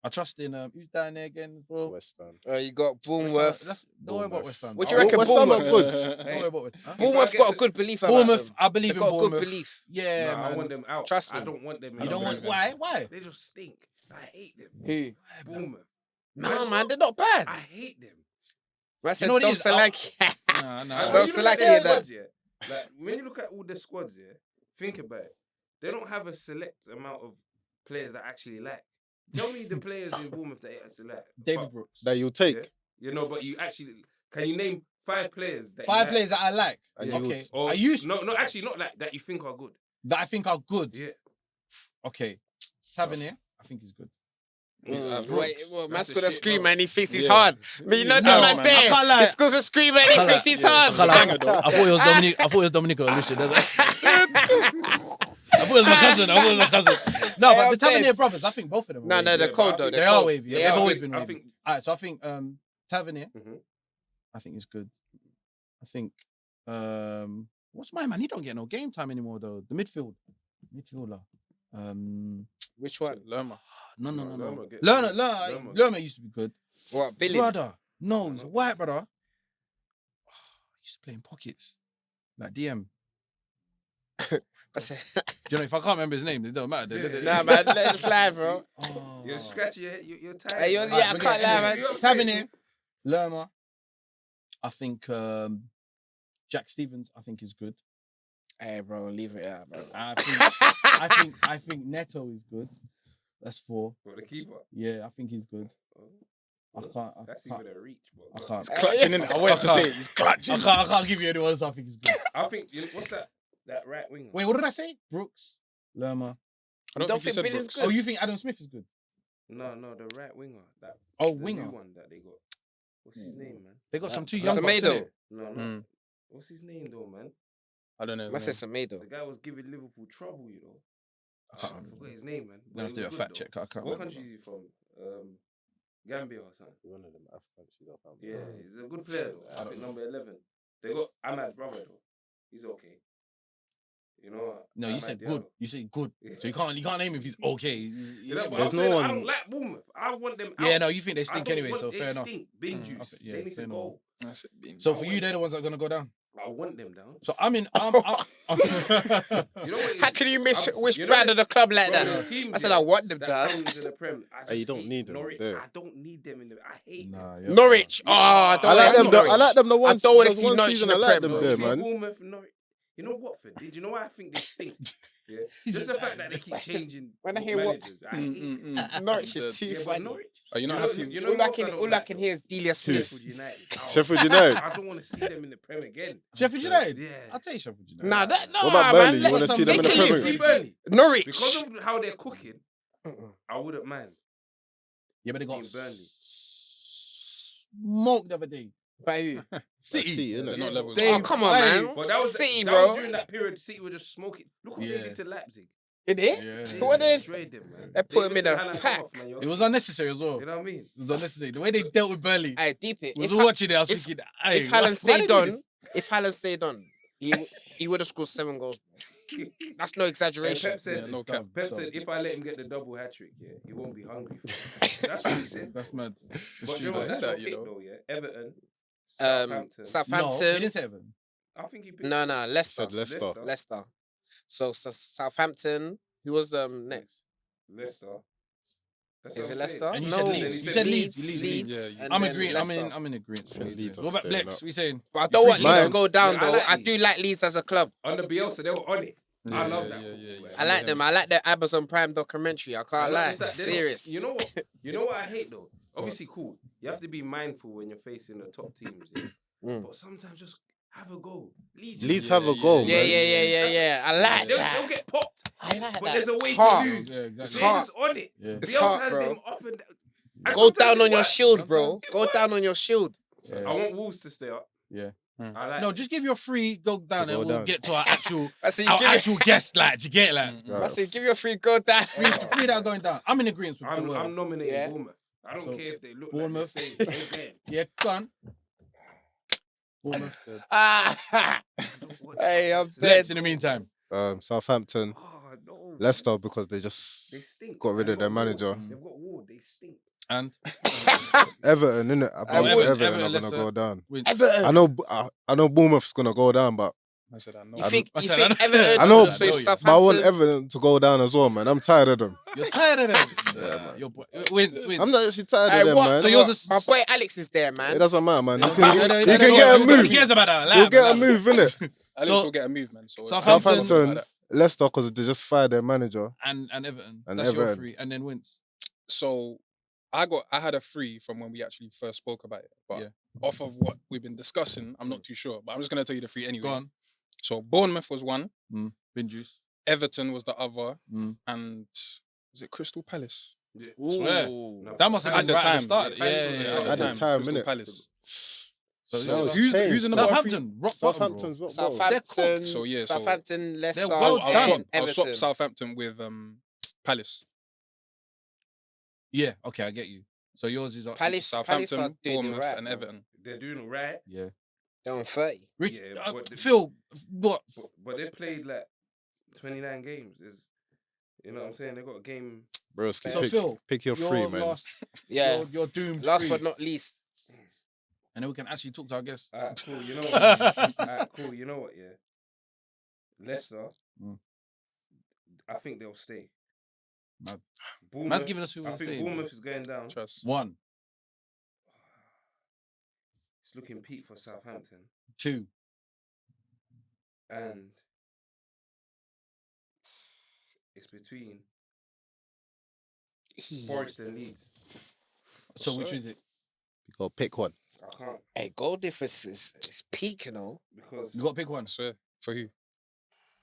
I trust in who's down there again, bro. West Ham. You got West Bournemouth. Ham. Don't worry about West Ham. What do you reckon, West Ham are Bournemouth? good. Don't worry about West Ham. Bournemouth got a good belief about Bournemouth, them. I believe They in got a good Bournemouth. belief. Yeah, Nah, I man. want them out. Trust I me. don't want them. You in. don't want why? They just stink. I hate them. Who? Bournemouth. Nah, man, they're not bad. I hate them. I said know what it Dom is? Solanke. Nah. And Don't when you look select at their it, that. squads, yeah, like when you look at all the squads, yeah, think about it. They don't have a select amount of players that I actually like. Tell me the players in Bournemouth that you actually like. David But- Brooks. That you'll take. Yeah. You know, but you actually can you name 5 players that you Five like? players that I like. And Yeah. you Okay. would- Or, I used no, actually not like that you think are good. that I think are good. Yeah. Okay. Tavernier, I think he's good. Wait, well, man's That's a gonna shit, scream bro. and he thinks he's Yeah. hard. But you know No, that man man. there. I can't lie. He scores a scream and he can't thinks lie. he's hard. I thought it was Dominic. I thought it was Dominic Olushi. I thought it was my cousin. No, Hey, but the I'm Tavernier dead. brothers, I think both of them. No, are no, wavy. they're Yeah, cold but I though. think They They're are cold. wavy. Yeah, They've I always think- been I wavy. think Alright, so I think Tavernier. Mhm. I think is good. I think what's my man? He don't get no game time anymore though. The midfielder. Which one? Lerma. No. Lerma gets- Lerma used to be good. What? Billy? Brother. No, he's a white brother. He used to play in pockets. Like DM. I said, Do you know if I can't remember his name, it don't matter. nah, man, let it slide, bro. Oh. You're scratching your head. You're tired. Hey, man. yeah, I can't lie, man. You're upset. Tavernier, Lerma. I think Jack Stevens, I think is good. Hey, bro, leave it out, bro. I think Neto is good. That's 4. For the keeper. Yeah, I think he's good. I can't. That's even a reach, bro. I can't. Clutching in it. I wanted to say it. He's clutching. I can't give you anyone else. I think is good. I think what's that? That right winger. Wait, what did I say? Brooks, Lerma. I don't Don't think you think said Billy's Brooks. good. Oh, you think Adam Smith is good? No, the right winger. That Oh, the winger. new one that they got. What's his name, man? They got some 2 young bucks. Semedo. innit? No. Mm. What's his name though, man? I don't know. I said Semedo. The guy was giving Liverpool trouble, you know. I forgot his name, man. I'm gonna have to do a fact check. I can't What remember. country is he from? Gambia or something. One of them African countries, I can't Yeah, remember. he's a good player though. I think number 11. They got Ahmad's brother though. He's okay. You know. No, you Ahmad said Diallo. good. You said good. Yeah. So you can't name him if he's okay. You know, but There's I'm no saying I one- don't like Bournemouth. I want them out. Yeah, no, you think they I stink don't anyway, want- so they fair enough. stink. Bin Mm, juice. okay, yeah, They need say to no. go. That's it, being- So for you, they're the ones that are gonna go down. I want them down. So I'm in. I'm You know what? it How is? can you miss I'm- wish you know Brad of this- the club like Bro, that? there's teams I said here I want them that down. comes in the Prem. I Hey, you just don't hate need them Norwich. there. I don't need them in the. I hate them. Nah, Norwich. Oh, I don't I like wanna them. see I Norwich. like them. The one. I don't wanna there's see one Norwich season in I the like Prem, them bro. there, See man. Bournemouth, Norwich. You know Watford? Did you know why I think they stink? Yeah, just the fact that they keep changing When I hear what- managers. I hate them. Norwich is too Yeah, but funny. Norwich. Are you not know- happy? you know All who I else can, don't all I like, can though? hear is Delia Smith. Sheffield United. Oh, Sheffield United. I don't want to see them in the Prem again. Sheffield United. Yeah. I'll tell you Sheffield United. Nah, no, What about Burnley? man. You let wanna them see them in the make it Premier live. League? See Burnley. Norwich. Because of how they're cooking, I wouldn't mind. Yeah, but they got Seeing Burnley. smoked the other day. By who? City. innit? They're not level. They- Oh, come on, Aye. man. But that was City, that bro. was during that period. City were just smoking. Look what Yeah. they did to Leipzig. Did it? Yeah. What they- destroyed them, man. they put him in lifted a Haaland pack. off, man. You're It was okay. unnecessary as well. You know what I mean? It was unnecessary. The way they dealt with Burnley. Hey, deep it. Was If, watching it. I was if- thinking, if Haaland stayed on, he would have scored 7 goals. That's no exaggeration. Pep said, Yeah, no cap. Pep said, if I let him get the double hat trick, yeah, he won't be hungry. For it. That's what he said. That's mad. But true, you know what? I heard That's that, what you picked know. though, yeah. Everton, Um, Southampton. No, he Southampton. didn't say Everton. I think he picked No, Leicester. Said Leicester. Leicester. So Southampton. Who was next? Leicester. That's Is what it I'm Leicester? saying. And you no, said Leeds. You You said said Leeds. Yeah, and I'm then agreeing. Leicester. I'm in agreement. I think Leeds are What about staying Blex? up. We saying? But I don't want Leeds Leeds to go down Yeah, I though. like I do Leeds. like Leeds as a club. Under Bielsa, they were on it. I love that. Yeah. football, I like them. I like their Amazon Prime documentary. I I can't love lie. is that they're not- Serious. You know what? You know what I hate though. Obviously, cool. You have to be mindful when you're facing the top teams. Yeah? Mm. But sometimes just have a goal. Leeds have a Yeah, goal, Yeah, man. yeah. I like They'll that. get popped. I like But that. there's a way It's hard. to lose. Yeah, exactly. It's They're hard. just on it. Yeah. It's Bielsa hard, has bro. them up and down. And Go sometimes down it on your works. shield, bro. Sometimes it Go down works. on your shield. Yeah. I want Wolves to stay up. Yeah. I like No, just give your free go down To and go we'll down. get to our actual I see. guest, like, to get like. Right. Give you a free go down. Free that going down. I'm in agreement with I'm Joel. nominating Yeah. Bournemouth. I don't So, care if they look Bournemouth. like the same. They're Yeah, go on. Bournemouth. Ah, there. hey, I'm Let's dead. in the meantime. Southampton, Oh, no. Leicester, because they They just stink. got rid They've of their got Ward. manager. They've got Ward. They stink. And Everton, innit? I believe Everton, Everton are Leicester. gonna go down. Everton. I know Bournemouth's gonna go down, but I said I know. You I think I said, I know- Everton? I know, so if but but I want Southampton. Everton to go down as well, man. I'm tired of them. you're tired of them. Your boy, wins. I'm not actually tired Hey, of them, what? man. So yours is- My boy Alex is there, It man. doesn't matter, man. You No, can, no, you no, can no, get a Who move. cares about that? You'll get a move, innit? At So- least we'll get a move, man. So Southampton- Southampton, Leicester, because they just fired their manager. And Everton. And That's your Everton. free. And then wins. So I had a free from when we actually first spoke about it. But Yeah. off of what we've been discussing, I'm not too sure. But I'm just gonna tell you the free anyway. Go on. So Bournemouth was one, Bin juice. Everton was the other, Mm. and was it Crystal Palace? Swear. No. That must have At been the right at time. the start. Yeah, Yeah, Palace yeah, was yeah. at At the time, Crystal innit? Palace. So That was Who's changed. in the bottom three? Southampton, rock bottom, bro. Southampton's what? Southampton. So, yeah, so- Southampton, Leicester, well I'll done. swap, and I'll swap Everton. Southampton with Palace. Yeah, okay, I get you. So yours is Palace are Southampton, doing it Bournemouth, right, and bro. Everton. They're doing all right, Yeah. They're on 30. Rich, Yeah, but the- Phil, what? but they played like 29 games. You know what I'm saying? They got a game. Broski, So Phil, pick your three, man. Last, Yeah. your doomed Last free. but not least. And then we can actually talk to our guests. Alright, cool. You know what? Alright, cool. You know what? Yeah. Leicester. Mm. I think they'll stay. Mad. Bournemouth, Man's giving us who I we're think saying. Bournemouth is going down. Trust. 1, It's looking peak for Southampton. 2. And it's between Forest and Leeds. So which Sorry. is it? You gotta pick one. I can't Hey, goal difference is peak, you know. because You got to pick one. I swear. For who?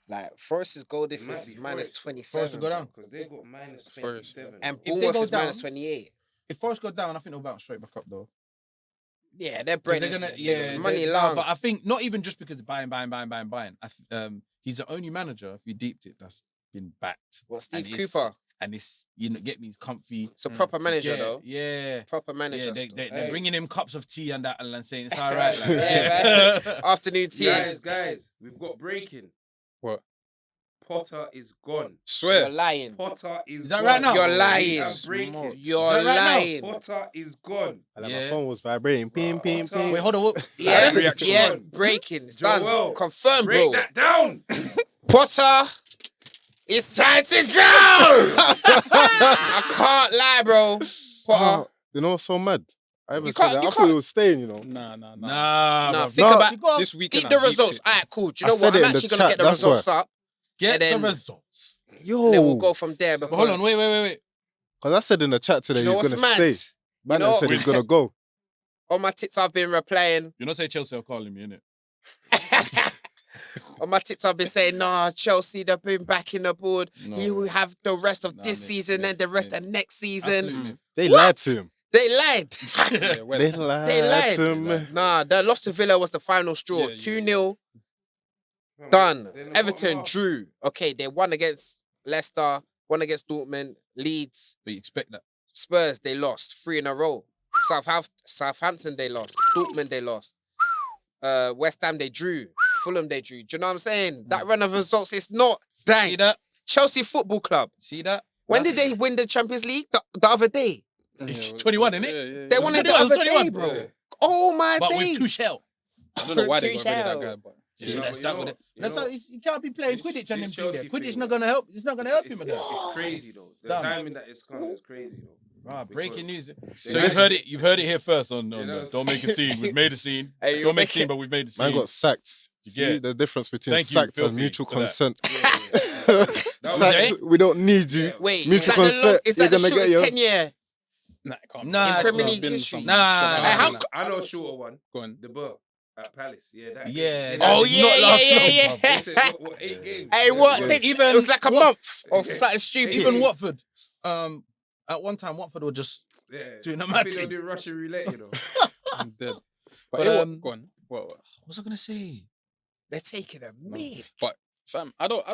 Like, Forest's goal might difference is be minus Forest. 27. Forest will go down. because they got minus Forest. 27. And If they Bournemouth go is minus down- 28. If Forest go down, I think they'll bounce straight back up though. Yeah, they're 'Cause bread. they're gonna, yeah, money no, long. but I think not even just because buying. He's the only manager, if you deeped it, that's been backed. What, Steve And it's- Cooper? And it's, you know, get me, he's comfy. So proper manager, yeah, though. Yeah. Proper manager. Yeah, still. they're Hey. bringing him cups of tea and that and saying it's all right. Like, Yeah, yeah. Afternoon tea. Guys, we've got breaking. What? Potter is gone. You're Swear. lying. Potter is Is that gone. right now? You're We lying. have breaking. You're Is that right now? lying. Potter is gone. And Yeah. my phone was vibrating. Ping, ping, Potter. ping. Wait, hold on. What? Yeah, Reaction. yeah, breaking. It's done. Joel, Confirmed, Break bro. that down. Potter, it's time to go. I can't lie, bro. Potter. Oh, you know what's so mad? I haven't You said can't- that. you I thought can't- it was staying, you know. Nah. Nah, Nah, bro. think No, about You got This weekend. Get the I deeped results. it. All right, cool. Do I you know said what? it I'm in the actually gonna chat, get the that's why. results up, get and then- the results. Yo. and then we'll go from there. But Because hold on, wait. Because I said in the chat today Do you know he's what's going to mad? stay. Man know said what? he's going to go. On my tits, I've been replying. You know, say Chelsea are calling me, innit? On my tits, I've been saying, nah, Chelsea, they've been backing the board. No, you will have the rest of Nah, this mate, season mate, and the rest mate. of next season. Absolutely. They What? lied to him. They lied. Yeah, West They Ham. lied They lied. to me. Nah, the loss to Villa was the final straw. Yeah, 2-0, Man, done. then what Everton last? drew. Okay, they won against Leicester, won against Dortmund, Leeds, But you expect that. Spurs, they lost 3 in a row. Southampton, they lost. Dortmund, they lost. West Ham, they drew. Fulham, they drew. Do you know what I'm saying? That run of results is not See dang. that? Chelsea Football Club. See that? When did they win the Champions League? The other day. It's Yeah, 21, innit? yeah. They was won it the 21, it was other day, 21. bro. Yeah. Oh my But days. with Tuchel. I don't know why they got rid of that Tuchel. guy, but See, You know- that's you that know- with it. you That's know- how you can't be playing this- Quidditch and them this thing there. Chelsea Quidditch thing, not man. gonna help. It's not gonna help him with that. It's crazy though. The Done. timing that it's coming is crazy though. Ah, breaking news. So you've heard it. You've heard it here first on You know, Don't Make a Scene. We've made a scene. Hey, you Don't make make a scene, it- but we've made a scene. Man got sacked. You See get- the difference between Thank you, sacked and Filthy, mutual for that. consent. was Sacked, we don't need you. Yeah. Wait, Mutual is that the, consent, is you're that the gonna get shortest your- 10-year? nah, it can't. Nah, be. In It's Premier not League been history. some- Nah. some- Hey, how nah. I know a shorter one. Go on. The Burr at Palace. Yeah, that. Yeah, game. that Oh, did yeah, not yeah, last yeah, long, yeah. bruv. Listen, what, 8 games? Hey, what? Yeah. They- Even it was like a what- month or Yeah. something stupid. Even Watford. At one time, Watford were just Yeah. doing a I mad think they'll thing. do Russian roulette, you know. I'm dead. But, But um, go on. What? What was I gonna say? They're taking a minute. But fam, I don't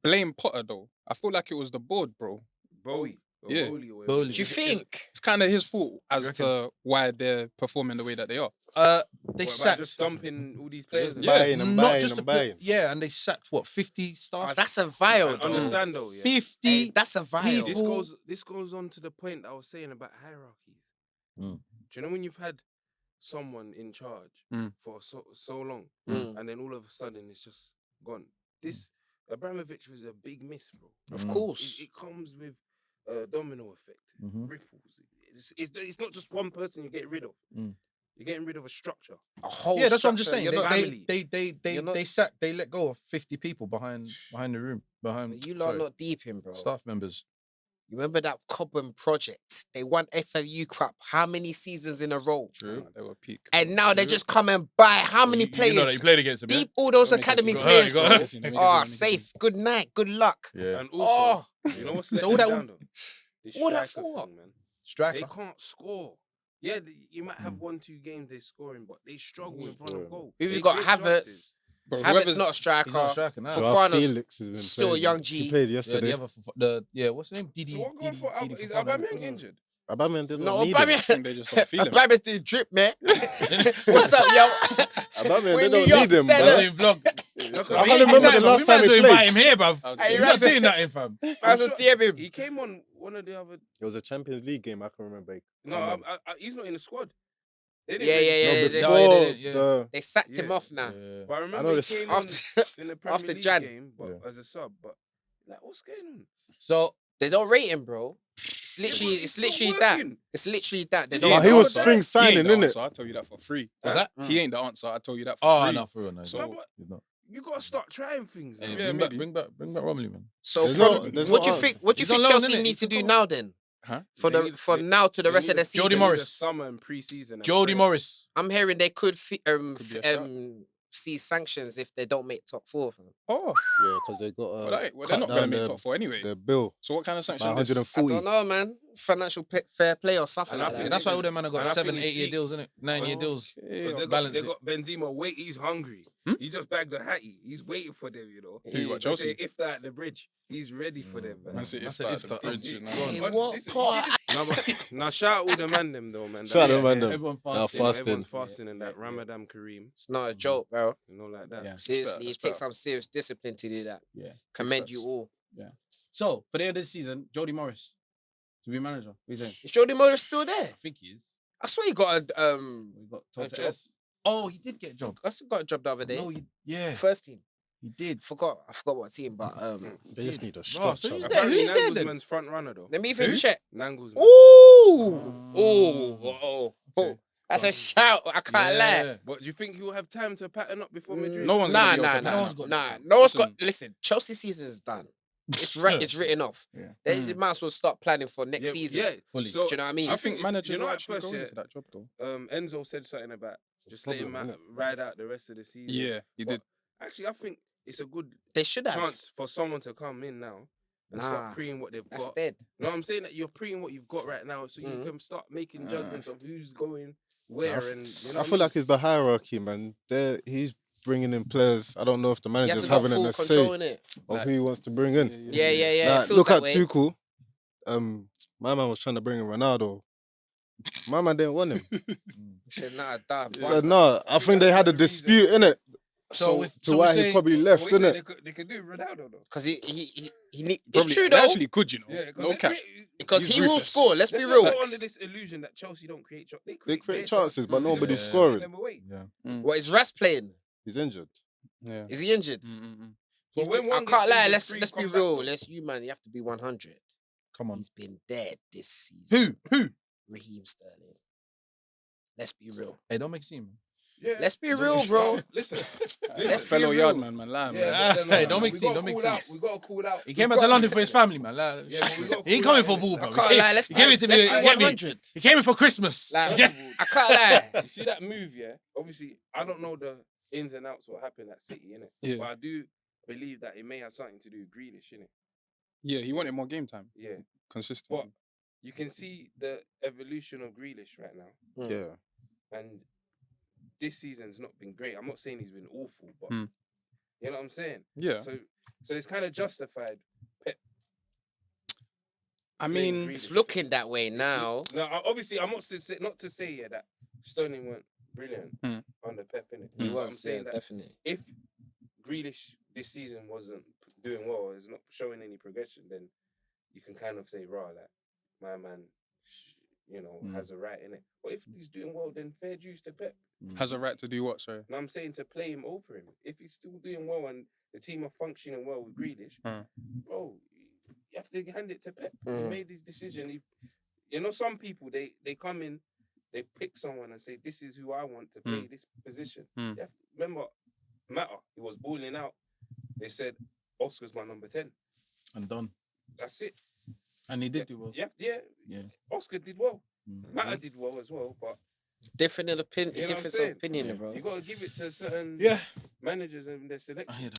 blame Potter though. I feel like it was the board, bro. Bowie. Or Yeah. Bowley or whatever. Bowley. Do you think? It's kind of his fault as You to why they're performing the way that they are. They What about sacked just dumping all these players. Yeah. Buying and not buying just and the buying. yeah, and they sacked what 50 Oh, staff. that's a vile, I though. understand though, yeah. 50. Hey, that's a vile. people- This goes on to the point I was saying about hierarchies. Mm. Do you know when you've had someone in charge Mm. for so long, Mm. and then all of a sudden it's just gone? This Abramovich was a big miss, bro. Of Mm. course. It comes with a domino effect, Mhm. ripples. It's not just one person you get rid of. Mm. You're getting rid of a structure. A whole Yeah, that's what I'm just structure. saying. You're not- family. You're not- They sacked. They let go of 50 people behind the room. you lot sorry, not deep in, bro. staff members. You remember that Cobham project? They won FAU Cup how many seasons in a row? True. They were peak. And now they just come and buy how many You know that players? you played against him, yeah? Deep all those Don't make us academy go- players, you got bro. it. Oh, safe. Good night. Good luck. Yeah. And also, Oh, you know what's So letting all them that down though? This all that striker for? thing, man. Striker. They can't score. Yeah, you might have 1-2 games they're scoring, but they struggle in front of goal. who They you got? create Havertz. chances. Bro, Havertz whoever's not a striker. He's not a striker now. For Joao Fafana's Felix has been still a playing. young He G. played Yeah, yesterday. the other what's his name? Didi. So what going for? Didi Is Fofana. Aubameyang injured? Aubameyang did No, not need him. I think they just don't feel him. Abramovich did drip, man. What's up, yo? Aubameyang, We're they in New don't York, need him, stand bro. up. Same vlog. I can't remember the last time he We might as well invite played. him here, bruv. Hey, You're not saying nothing, fam. I was a DM him. He came on one of the other. It was a Champions League game, I can remember. No, he's not in the squad. They didn't Yeah, register yeah, No, yeah. but they- No, before they didn't, yeah. They sacked him Yeah. off now. Yeah. But I I remember know he this came on after in the Premier after League Jan. game, but Yeah. as a sub. But like, what's going on? So They don't rate him, bro. It's literally, It's it's not literally that. working. It's literally that. They He don't. ain't But he the was answer. string He signing, ain't the innit? answer, I'll tell you that for free. was that? He ain't the answer. I'll tell you that for Oh free. no, for real, no. So- he's No, not. but He's not. you gotta start trying things. Hey, man. Yeah, bring back, maybe. bring back Romilly, man. So There's from no- there's what no do you answer. think? What do you He's think on loan, Chelsea innit? needs to He's do on now then? Huh? They need- For they- now to the they rest need of the a- season. Jody they need a Morris. summer and pre-season. and Jody prep. Morris. I'm hearing they could Could be a shout. see sanctions if they don't make top 4. Fam. Oh, Yeah, because they got well, they're cut not going to down make top 4 anyway. the bill So what kind of by sanction is this? I 140. don't know, man. Financial fair play or something And I like think that. That's why all them men have And got I 7, think it's 8-year peak. deals, innit? 9-year deals. Okay. 'Cause they balance got, it. they got Benzema. Wait, he's hungry. Hmm? He just bagged the hattie. He's waiting for them, you know. Who, what, They Chelsea? say if they're at the bridge, he's ready for them. Man. Man City That's started it, the if bridge, that- you know. Hey, What- what listen, part? Now shout out all the man them though, man. Shout out That- man them. Everyone Now fasting. fasting. Everyone's fasting and that Ramadan Kareem, It's not a joke, bro. you know, like that. Yeah. Seriously, It's it takes better. some serious discipline to do that. Yeah. Commend facts. you all. So, for the end of the season, Jody Morris to be manager. What are you saying? Is Jody Morris still there? I think he is. I swear he got a We got told A to job. S. Oh, he did get a job. I still got a job the other day. No, yeah, First team. he did. I forgot what team, but They just need a Bro, structure. so he's man. there. Apparently Who's there then? Nagelsmann's front runner though. let me even Who? check. Nagelsmann. Ooh, oh, Okay. that's a shout. I can't lie. Yeah. But do you think he'll have time to pattern up before Madrid? No one's Nah, gonna be able nah, to nah, no nah, one's got nah. this. No one's got. Listen. Listen, Chelsea season's done. It's written off. Yeah. They might as well start planning for next season. Yeah, Fully. So, Do you know what I mean? I think it's- managers you know will at actually first, go yeah, into that job though. Enzo said something about just let him problem, ride out the rest of the season. Yeah, he But did. Actually, I think it's a good They should have. chance for someone to come in now and Nah, start preing what they've That's got. dead. No, I'm saying that you're preing what you've got right now, so you can start making judgments of who's going where, and you know. I feel like it's the hierarchy, man. He's bringing in players. I don't know if the He manager's hasn't got having full a control say in it. of who he wants to bring in. Yeah. It Like, feels look that at way. Tuchel. My man was trying to bring in Ronaldo. My man didn't want him. He said, nah, dog. He said, no, I think they had a dispute in it. So To why he probably left, Well, innit? they could do Ronaldo though. Because he need. It's Probably, true they though. actually could, you know. Yeah, No cap. Because He's he will ruthless. score. Let's be Let's real. not go under this illusion that Chelsea don't create shots. They create their chances, but They just nobody's don't scoring. give them away. What is Ras playing? He's injured. Yeah. Is he injured? But when I one can't gets lie. injured, Let's three be come back, real. though. Let's you man. You have to be 100. Come on. He's been dead this season. Who? Raheem Sterling. Let's be real. Hey, don't make a scene, man. Yeah. Let's be real, bro. Listen, Let's be fellow real. yard man, lie, man. yeah, but Hey, don't make we scene, gotta don't make call scene. out. We gotta call out. He came back to London for his family, man. Like, Yeah, but we gotta he ain't call coming out, for innit? ball, I bro. can't lie. Let's He came in to be, let's get me. 100. He came in for Christmas. Like, Yeah. I can't lie. You see that move, yeah? Obviously, I don't know the ins and outs what happened at City, innit? Yeah. But I do believe that it may have something to do with Grealish, innit? Yeah, he wanted more game time. Yeah. Consistently. But you can see the evolution of Grealish right now. Yeah. And this season's not been great. I'm not saying he's been awful, but Hmm. you know what I'm saying? Yeah. So it's kind of justified. I mean, Grealish. It's looking that way now. No, obviously, I'm not to say yeah, that Sterling weren't brilliant under Pep, innit? He But I'm was, saying that definitely. if Grealish this season wasn't doing well, is not showing any progression, then you can kind of say, "Rah, like my man, has a right in it." But if he's doing well, then fair dues to Pep. has a right to do what, sorry? And I'm saying to play him over him. If he's still doing well and the team are functioning well with Grealish, bro, you have to hand it to Pep. He made his decision. Some people they come in, they pick someone and say, "This is who I want to play this position." You have to remember, Mata, he was balling out. They said, "Oscar's my number 10." And done. That's it. And he did do well. Yeah. Oscar did well. Mata did well as well, but Different you know what I'm difference saying? of opinion, bro. You got to give it to certain managers and their selection.